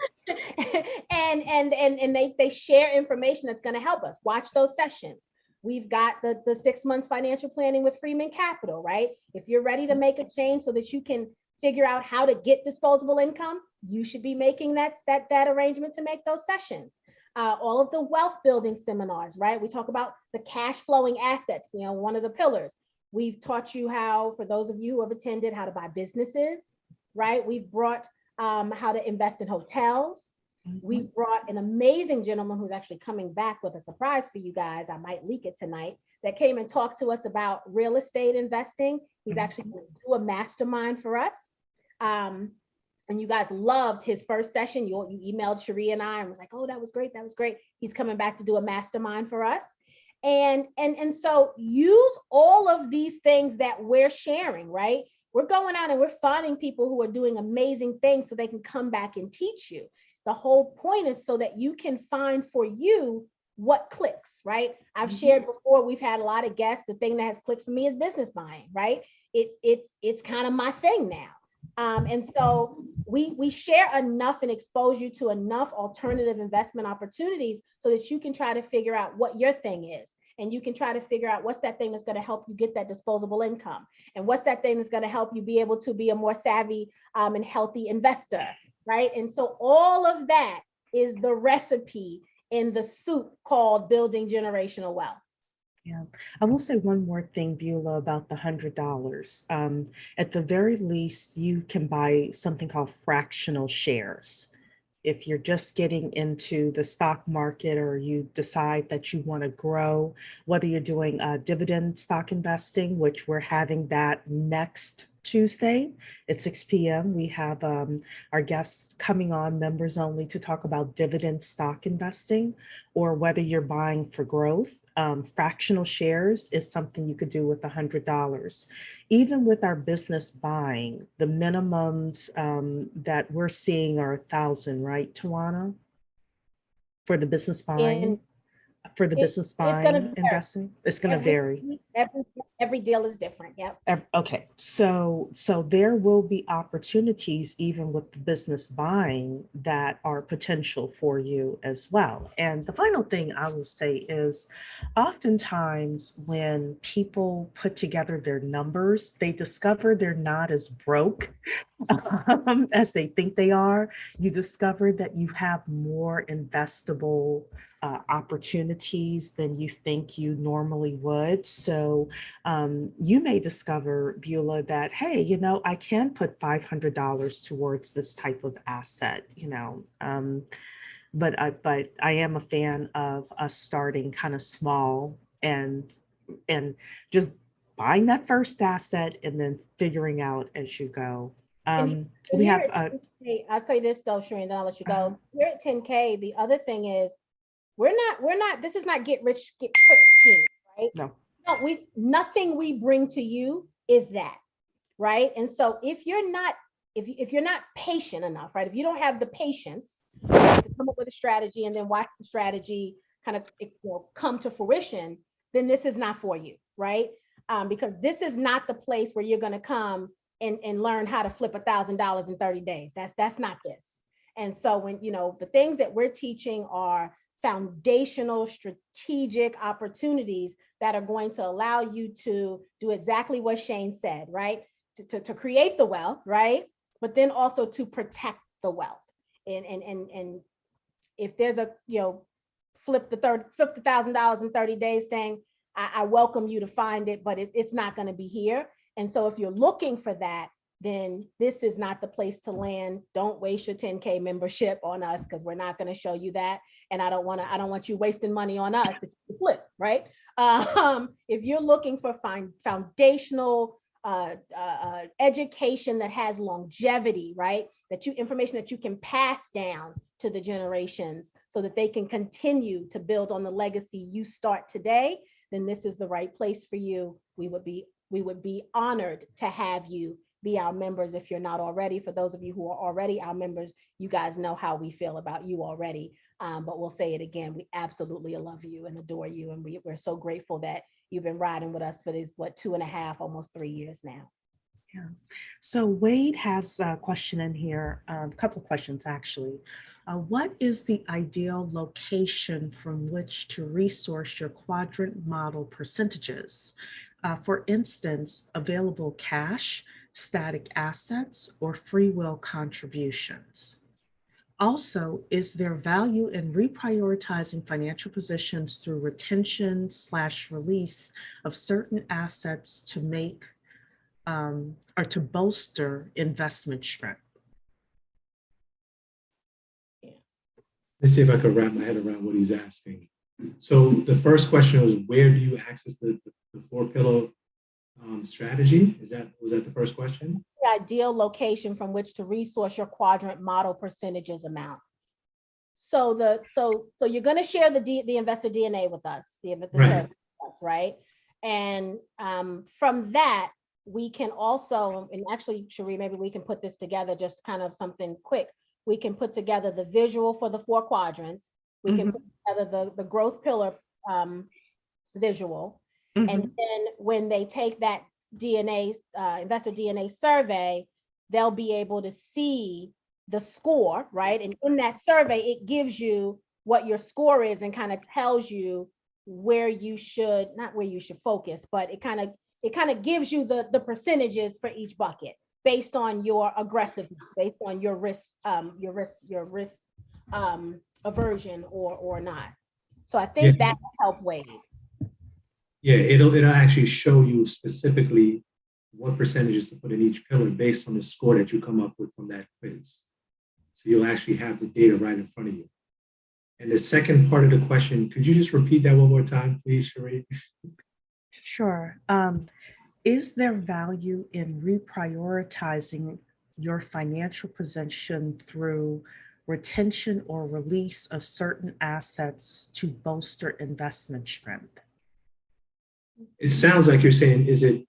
they share information that's going to help us. Watch those sessions. We've got the 6 months financial planning with Freeman Capital, right? If you're ready to make a change so that you can figure out how to get disposable income, you should be making that arrangement to make those sessions. All of the wealth building seminars, right? We talk about the cash flowing assets, you know, one of the pillars. We've taught you how, for those of you who have attended, how to buy businesses, right? We've brought how to invest in hotels. We brought an amazing gentleman who's actually coming back with a surprise for you guys. I might leak it tonight, that came and talked to us about real estate investing. He's actually going to do a mastermind for us. And you guys loved his first session. You emailed Cherie and I and was like, oh, that was great. That was great. He's coming back to do a mastermind for us. And so use all of these things that we're sharing, right? We're going out and we're finding people who are doing amazing things so they can come back and teach you. The whole point is so that you can find for you what clicks, right? I've shared before, we've had a lot of guests. The thing that has clicked for me is business buying, right? It's kind of my thing now. And so we share enough and expose you to enough alternative investment opportunities so that you can try to figure out what your thing is. And you can try to figure out what's that thing that's going to help you get that disposable income. And what's that thing that's going to help you be able to be a more savvy and healthy investor, right? And so all of that is the recipe in the soup called building generational wealth. Yeah, I will say one more thing, Beulah, about the $100. At the very least, you can buy something called fractional shares. If you're just getting into the stock market, or you decide that you want to grow, whether you're doing dividend stock investing, which we're having that next Tuesday at 6 p.m. We have our guests coming on, members only, to talk about dividend stock investing, or whether you're buying for growth. Fractional shares is something you could do with $100. Even with our business buying, the minimums that we're seeing are 1,000, right, Tawana? For the business buying? For the business buying, investing, it's going to vary. Every deal is different. Yep. Okay. So there will be opportunities even with the business buying that are potential for you as well. And the final thing I will say is, oftentimes when people put together their numbers, they discover they're not as broke as they think they are. You discover that you have more investable opportunities than you think you normally would. So you may discover, Beulah, that, hey, you know, I can put $500 towards this type of asset, you know, but I am a fan of us starting kind of small and just buying that first asset and then figuring out as you go. We have. I'll say this though, Shereen, then I'll let you go. Here at 10K, the other thing is we're not. This is not get rich, get quick scheme, right? No. Nothing we bring to you is that, right? And so if you're not patient enough, right? If you don't have the patience to come up with a strategy and then watch the strategy kind of come to fruition, then this is not for you, right? Because this is not the place where you're going to come and learn how to flip $1,000 in 30 days. That's not this. And so when, the things that we're teaching are foundational strategic opportunities that are going to allow you to do exactly what Shane said, right? To create the wealth, right? But then also to protect the wealth. And if there's a, flip the $1,000 in 30 days thing, I welcome you to find it, but it's not going to be here. And so if you're looking for that, then this is not the place to land. Don't waste your 10K membership on us, because we're not going to show you that. And I don't want you wasting money on us if you flip, right? If you're looking for foundational education that has longevity, right? Information that you can pass down to the generations so that they can continue to build on the legacy you start today, then this is the right place for you. We would be honored to have you be our members if you're not already. For those of you who are already our members, you guys know how we feel about you already. But we'll say it again, we absolutely love you and adore you. And we're so grateful that you've been riding with us for these, 2.5, almost 3 years now. Yeah. So Wade has a question in here, a couple of questions actually. What is the ideal location from which to resource your quadrant model percentages? For instance, available cash, static assets, or free will contributions? Also, is there value in reprioritizing financial positions through retention/release of certain assets to make or to bolster investment strength? Let's see if I can wrap my head around what he's asking. So the first question was, where do you access the 4-pillar strategy? Was that the first question? The ideal location from which to resource your quadrant model percentages amount. So you're going to share the investor DNA with us, the right. With us, right? And from that, we can also, and actually, Cherie, maybe we can put this together, just kind of something quick. We can put together the visual for the 4 quadrants. We can put together the growth pillar visual. And then when they take that DNA, investor DNA survey, they'll be able to see the score, right? And in that survey, it gives you what your score is and kind of tells you where you should, not where you should focus, but it kind of gives you the percentages for each bucket based on your aggressiveness, based on your risk aversion or not. So I think that will help Wade. Yeah, it'll actually show you specifically what percentages to put in each pillar based on the score that you come up with from that quiz. So you'll actually have the data right in front of you. And the second part of the question, could you just repeat that one more time, please, Cherie? Sure. Is there value in reprioritizing your financial position through retention or release of certain assets to bolster investment strength? It sounds like you're saying, is it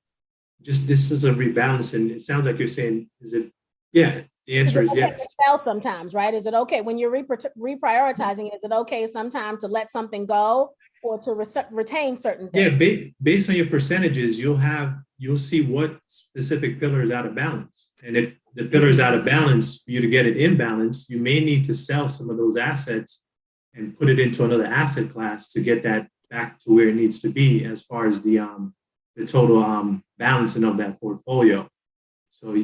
just, this is a rebalance? And it sounds like you're saying, is it, yeah, the answer is yes. Sometimes, right? Is it okay when you're reprioritizing, is it okay sometimes to let something go or to retain certain things? Yeah, based on your percentages, you'll see what specific pillar is out of balance. And if the pillar is out of balance, for you to get it in balance, you may need to sell some of those assets and put it into another asset class to get that back to where it needs to be as far as the total balancing of that portfolio. So,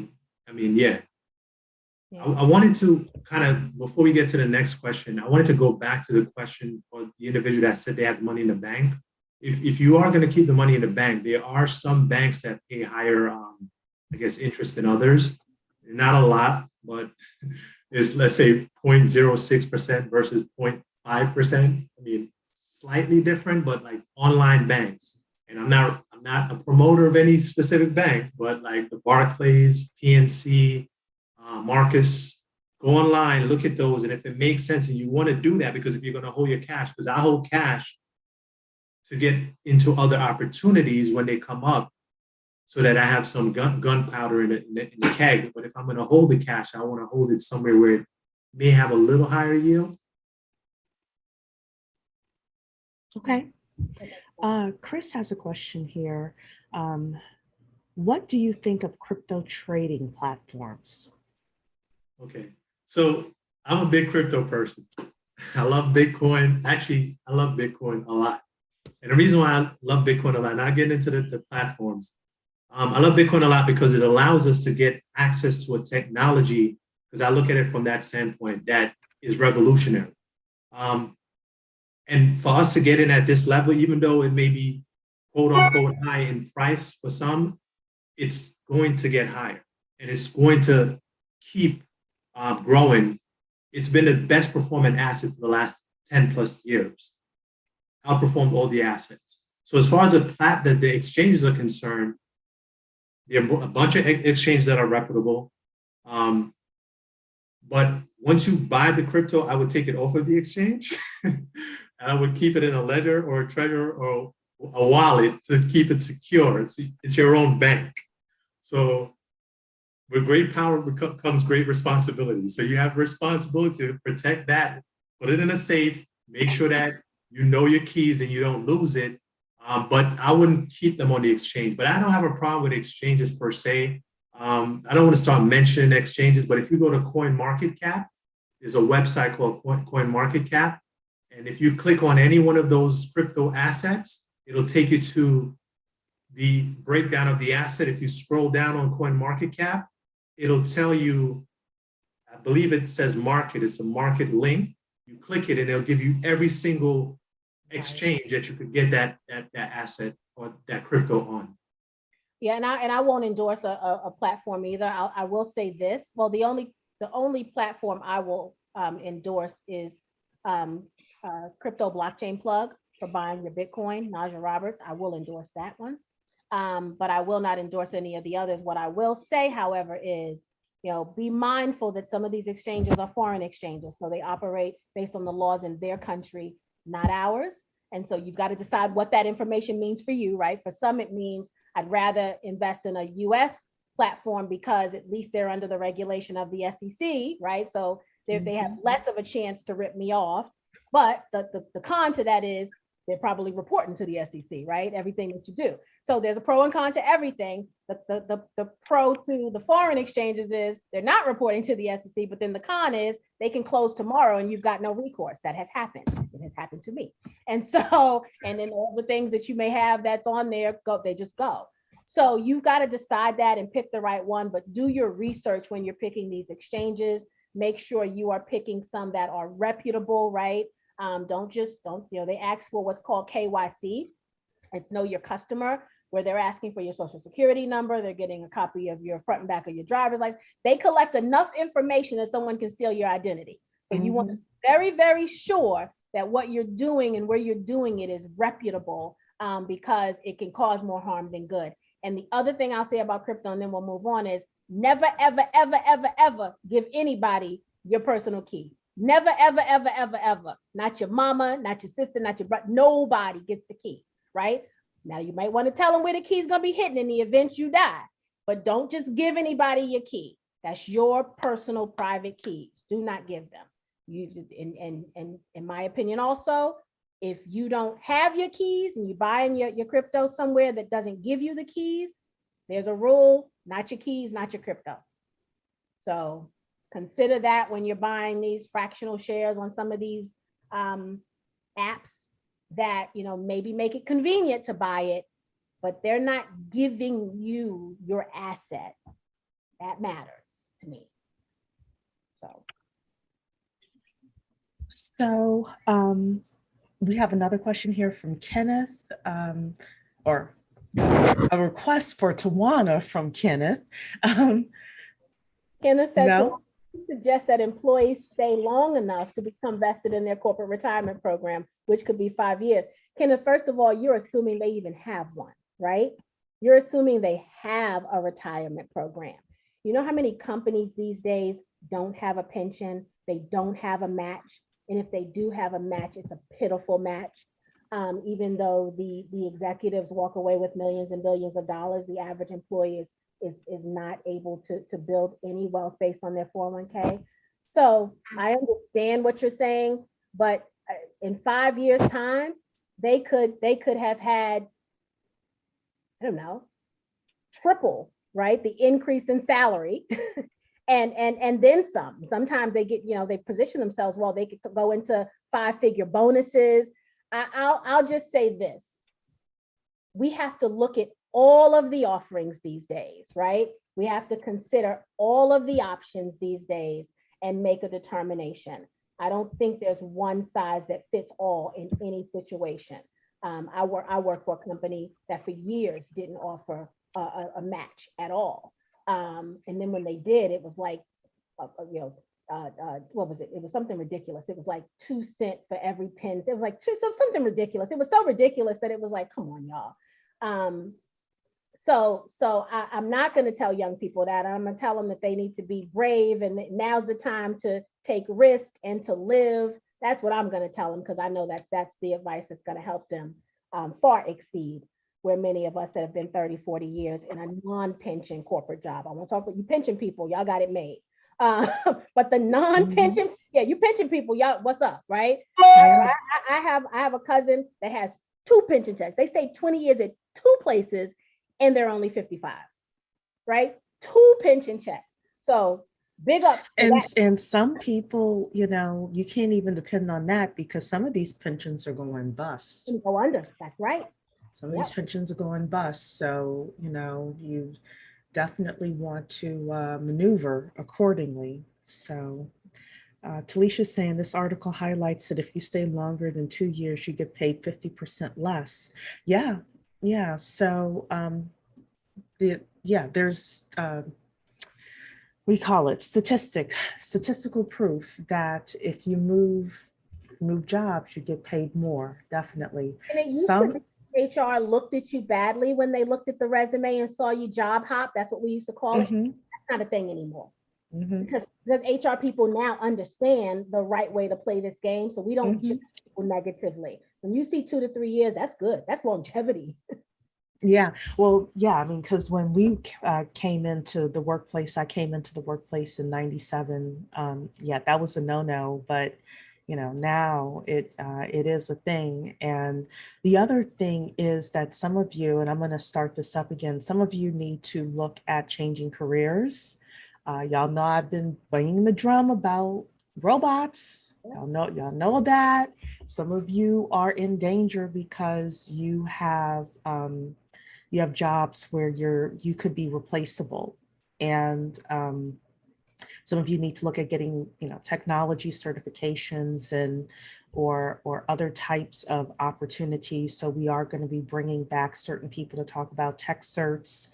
I mean, yeah. I wanted to kind of, before we get to the next question, I wanted to go back to the question for the individual that said they have money in the bank. If you are going to keep the money in the bank, there are some banks that pay higher, I guess, interest than others. Not a lot, but it's, let's say, 0.06% versus 0.5%. I mean, slightly different, but like online banks. And I'm not a promoter of any specific bank, but like the Barclays, PNC, Marcus, go online, look at those. And if it makes sense and you want to do that, because if you're going to hold your cash, because I hold cash to get into other opportunities when they come up so that I have some gunpowder in the keg. But if I'm going to hold the cash, I want to hold it somewhere where it may have a little higher yield. Okay. Chris has a question here. What do you think of crypto trading platforms? Okay, so I'm a big crypto person. I love Bitcoin. Actually, I love Bitcoin a lot. And the reason why I love Bitcoin a lot, and I'll get into the platforms. I love Bitcoin a lot because it allows us to get access to a technology, because I look at it from that standpoint, that is revolutionary. And for us to get in at this level, even though it may be quote unquote high in price for some, it's going to get higher and it's going to keep growing. It's been the best performing asset for the last 10 plus years, outperformed all the assets. So as far as the exchanges are concerned, there are a bunch of exchanges that are reputable. But once you buy the crypto, I would take it off of the exchange. And I would keep it in a ledger or a treasure or a wallet to keep it secure. It's your own bank. So with great power comes great responsibility. So you have responsibility to protect that, put it in a safe, make sure that you know your keys and you don't lose it. But I wouldn't keep them on the exchange. But I don't have a problem with exchanges per se. I don't want to start mentioning exchanges, but if you go to CoinMarketCap, there's a website called CoinMarketCap. And if you click on any one of those crypto assets, it'll take you to the breakdown of the asset. If you scroll down on CoinMarketCap, it'll tell you, I believe it says market, it's a market link. You click it and it'll give you every single exchange that you could get that asset or that crypto on. Yeah, and I won't endorse a platform either. I will say this. Well, the only platform I will endorse is Crypto Blockchain Plug for buying your Bitcoin, Naja Roberts. I will endorse that one. But I will not endorse any of the others. What I will say, however, is, be mindful that some of these exchanges are foreign exchanges. So they operate based on the laws in their country, not ours. And so you've got to decide what that information means for you, right? For some, it means I'd rather invest in a US platform because at least they're under the regulation of the SEC, right? So they have less of a chance to rip me off. But the con to that is they're probably reporting to the SEC, right? Everything that you do. So there's a pro and con to everything. The pro to the foreign exchanges is they're not reporting to the SEC, but then the con is they can close tomorrow and you've got no recourse. That has happened. It has happened to me. And so, and then all the things that you may have that's on there, they just go. So you've got to decide that and pick the right one, but do your research when you're picking these exchanges. Make sure you are picking some that are reputable, right? Don't, they ask for what's called KYC. It's know your customer, where they're asking for your social security number. They're getting a copy of your front and back of your driver's license. They collect enough information that someone can steal your identity. So you want to be very, very sure that what you're doing and where you're doing it is reputable, because it can cause more harm than good. And the other thing I'll say about crypto, and then we'll move on, is never, ever, ever, ever, ever give anybody your personal key. Never, ever, ever, ever, ever. Not your mama, not your sister, not your brother. Nobody gets the key, right? Now, you might want to tell them where the key's going to be hidden in the event you die, but don't just give anybody your key. That's your personal private keys. Do not give them. And in my opinion also, if you don't have your keys and you're buying your crypto somewhere that doesn't give you the keys, there's a rule, not your keys, not your crypto. So consider that when you're buying these fractional shares on some of these apps that, maybe make it convenient to buy it, but they're not giving you your asset. That matters to me. So we have another question here from Kenneth, or a request for Tawana from Kenneth. Kenneth said, no? to suggest that employees stay long enough to become vested in their corporate retirement program, which could be 5 years. Kenneth, first of all, you're assuming they even have one, right? You're assuming they have a retirement program. You know how many companies these days don't have a pension? They don't have a match. And if they do have a match, it's a pitiful match. Even though the executives walk away with millions and billions of dollars, the average employee is not able to build any wealth based on their 401k. So I understand what you're saying, but in 5 years' time, they could have had, I don't know, triple, right? The increase in salary and then some. Sometimes they get, they position themselves, well, they could go into 5-figure bonuses. I'll just say this. We have to look at all of the offerings these days, right? We have to consider all of the options these days and make a determination. I don't think there's one size that fits all in any situation. I work for a company that for years didn't offer a match at all. And then when they did, it was like, what was it? It was something ridiculous. It was like 2 cents for every 10. It was like something ridiculous. It was so ridiculous that it was like, come on, y'all. So I'm not going to tell young people that. I'm going to tell them that they need to be brave, and now's the time to take risk and to live. That's what I'm going to tell them, because I know that that's the advice that's going to help them far exceed where many of us that have been 30, 40 years in a non-pension corporate job. I want to talk about you pension people. Y'all got it made. But the non-pension, yeah, you pension people, y'all, what's up, right? I have a cousin that has 2 pension checks. They stayed 20 years at 2 places, and they're only 55, right? 2 pension checks. So big up. And some people, you can't even depend on that, because some of these pensions are going bust. Go under. That's right. Some of these pensions are going bust. So, you definitely want to maneuver accordingly. So Talisha's saying this article highlights that if you stay longer than 2 years, you get paid 50% less. Yeah. So there's we call it statistical proof that if you move jobs, you get paid more. Definitely. Some HR looked at you badly when they looked at the resume and saw you job hop. That's what we used to call it. That's not a thing anymore. Because HR people now understand the right way to play this game. So we don't judge people negatively. When you see 2 to 3 years, that's good. That's longevity. Yeah. Well, yeah, I mean, because when we came into the workplace, I came into the workplace in 97. That was a no-no, but now it is a thing. And the other thing is that some of you, and I'm going to start this up again, some of you need to look at changing careers. Y'all know I've been banging the drum about robots. Y'all know that. Some of you are in danger because you have jobs where you could be replaceable, and some of you need to look at getting technology certifications or other types of opportunities. So we are going to be bringing back certain people to talk about tech certs,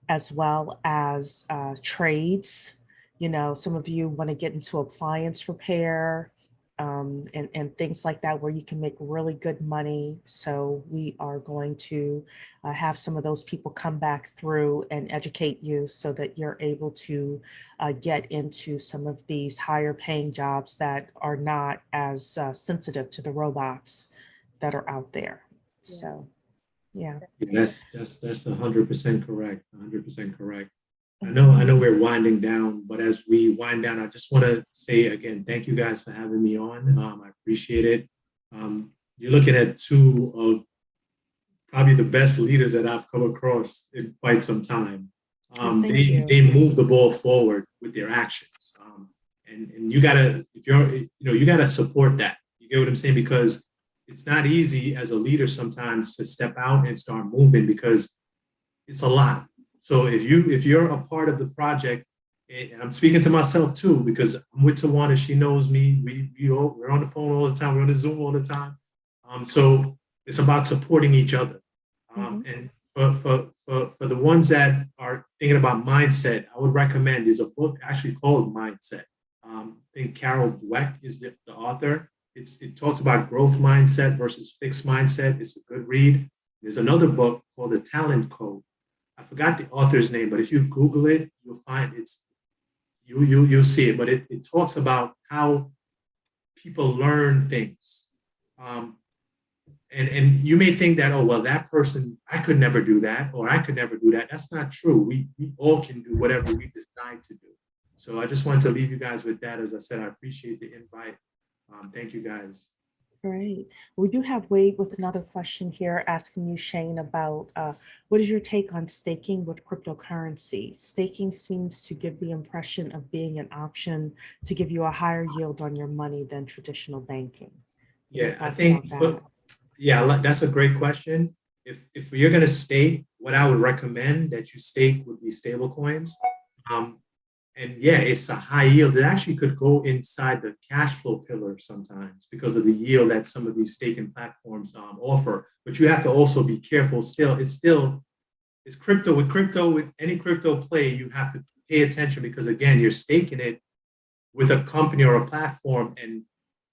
as well as trades. Some of you want to get into appliance repair, and things like that, where you can make really good money. So we are going to have some of those people come back through and educate you so that you're able to get into some of these higher paying jobs that are not as sensitive to the robots that are out there. So, yeah. That's 100% correct. 100% correct. I know we're winding down, but as we wind down, I just want to say again, thank you guys for having me on. I appreciate it. You're looking at 2 of probably the best leaders that I've come across in quite some time. They move the ball forward with their actions, and you gotta, you gotta support that. You get what I'm saying? Because it's not easy as a leader sometimes to step out and start moving, because it's a lot. So if you're a part of the project, and I'm speaking to myself too, because I'm with Tawana, she knows me. We're on the phone all the time. We're on the Zoom all the time. So it's about supporting each other. And for the ones that are thinking about mindset, I would recommend, there's a book actually called Mindset. I think Carol Dweck is the author. It talks about growth mindset versus fixed mindset. It's a good read. There's another book called The Talent Code. I forgot the author's name, but if you Google it, you'll find you'll see it. But it talks about how people learn things. And you may think that, oh, well, that person, I could never do that, or I could never do that. That's not true. We all can do whatever we decide to do. So I just wanted to leave you guys with that. As I said, I appreciate the invite. Thank you, guys. Great. We do have Wade with another question here asking you, Shane, about what is your take on staking with cryptocurrency? Staking seems to give the impression of being an option to give you a higher yield on your money than traditional banking. Yeah, I think, that's a great question. If you're going to stake, what I would recommend that you stake would be stable coins. And yeah, it's a high yield. It actually could go inside the cash flow pillar sometimes because of the yield that some of these staking platforms offer. But you have to also be careful. It's crypto. With any crypto play, you have to pay attention because again, you're staking it with a company or a platform, and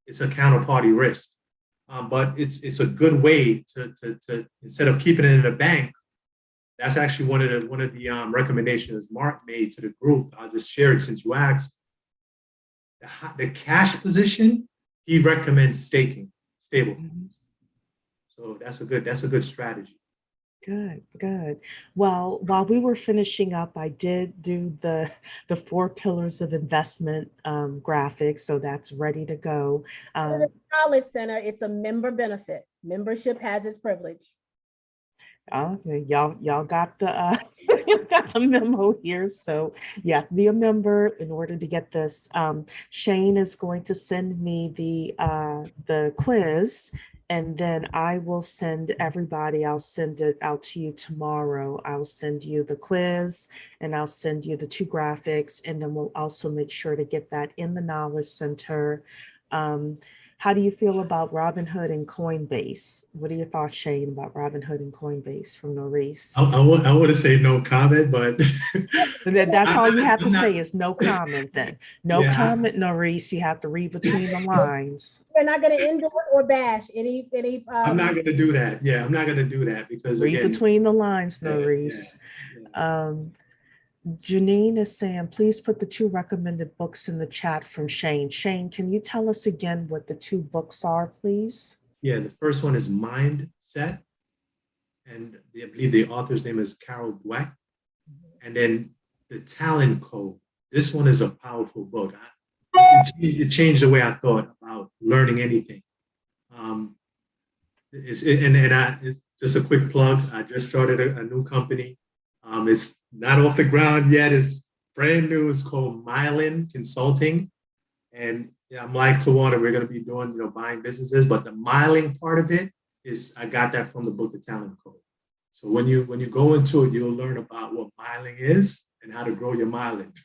it's a counterparty risk. But it's a good way to instead of keeping it in a bank. That's actually one of the recommendations Mark made to the group. I'll just share it since you asked. The cash position, he recommends staking, stable. So that's a good strategy. Good. Well, while we were finishing up, I did do the 4 pillars of investment graphic, so that's ready to go. The Knowledge Center, it's a member benefit. Membership has its privilege. Okay, y'all got the got the memo here. So you have to be a member in order to get this. Shane is going to send me the quiz, and then I will send everybody. I'll send it out to you tomorrow. I'll send you the quiz, and I'll send you the 2 graphics, and then we'll also make sure to get that in the Knowledge Center. How do you feel about Robinhood and Coinbase? What are your thoughts, Shane, about Robinhood and Coinbase from Norris? I want to say no comment, but that's all you have to say is no comment then. No comment, Norris. You have to read between the lines. We're not going to endorse or bash any. I'm not going to do that. Yeah, I'm not going to do that because read again, between the lines, Norris. Janine is saying, please put the 2 recommended books in the chat from Shane. Shane, can you tell us again what the 2 books are, please? Yeah, the first one is Mindset, and I believe the author's name is Carol Dweck. And then The Talent Code. This one is a powerful book. It changed the way I thought about learning anything. It's just a quick plug. I just started a new company. It's not off the ground yet. It's brand new. It's called Mylan Consulting. And I'm like Tawana, we're going to be doing, buying businesses. But the Mylan part of it is, I got that from the book, The Talent Code. So when you go into it, you'll learn about what Mylan is and how to grow your mileage.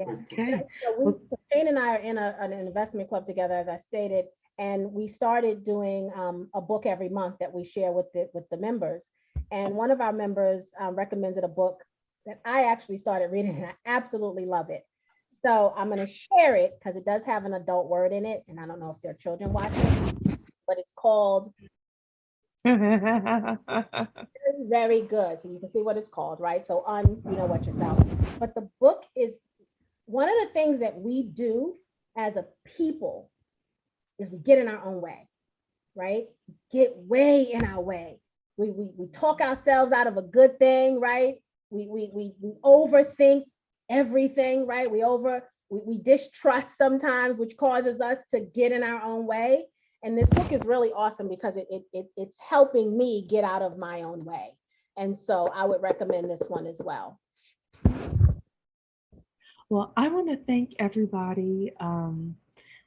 Okay. So Shane and I are in an investment club together, as I stated, and we started doing a book every month that we share with the members. And one of our members recommended a book that I actually started reading, and I absolutely love it. So I'm going to share it because it does have an adult word in it, and I don't know if there are children watching, but it's called very, very good. So you can see what it's called, right? So what yourself. But the book is one of the things that we do as a people is we get in our own way, right? Get way in our way. We talk ourselves out of a good thing, right? We overthink everything, right? We distrust sometimes, which causes us to get in our own way. And this book is really awesome because it's helping me get out of my own way. And so I would recommend this one as well. Well, I want to thank everybody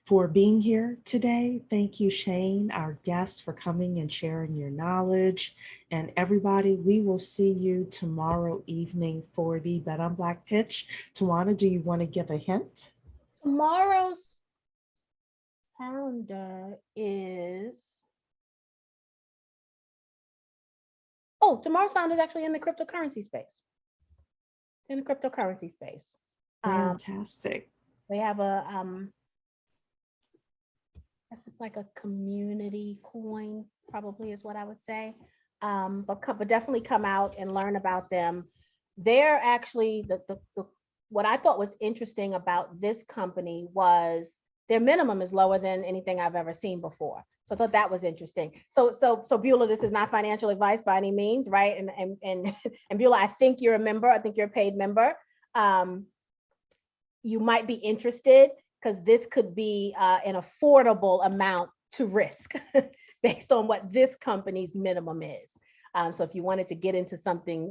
for being here today. Thank you, Shane, our guest, for coming and sharing your knowledge. And everybody, we will see you tomorrow evening for the Bet on Black pitch. Tawana, do you want to give a hint? Tomorrow's calendar is... tomorrow's founder is actually in the cryptocurrency space. Fantastic. They have a it's like a community coin, probably is what I would say. but definitely come out and learn about them. They're actually what I thought was interesting about this company was their minimum is lower than anything I've ever seen before. So I thought that was interesting. So Beulah, this is not financial advice by any means, right? And Beulah, I think you're a member. I think you're a paid member. You might be interested because this could be an affordable amount to risk based on what this company's minimum is. So if you wanted to get into something,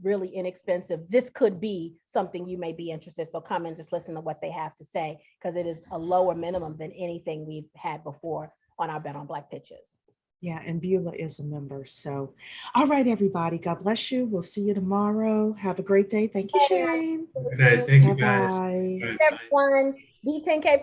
really inexpensive, this could be something you may be interested. So come and just listen to what they have to say, because it is a lower minimum than anything we've had before on our Bet on Black pitches. Yeah, and Beulah is a member. So, all right, everybody. God bless you. We'll see you tomorrow. Have a great day. Thank you, Shane. Good night. Thank you, guys. Bye-bye. All right, bye. Everyone, D10K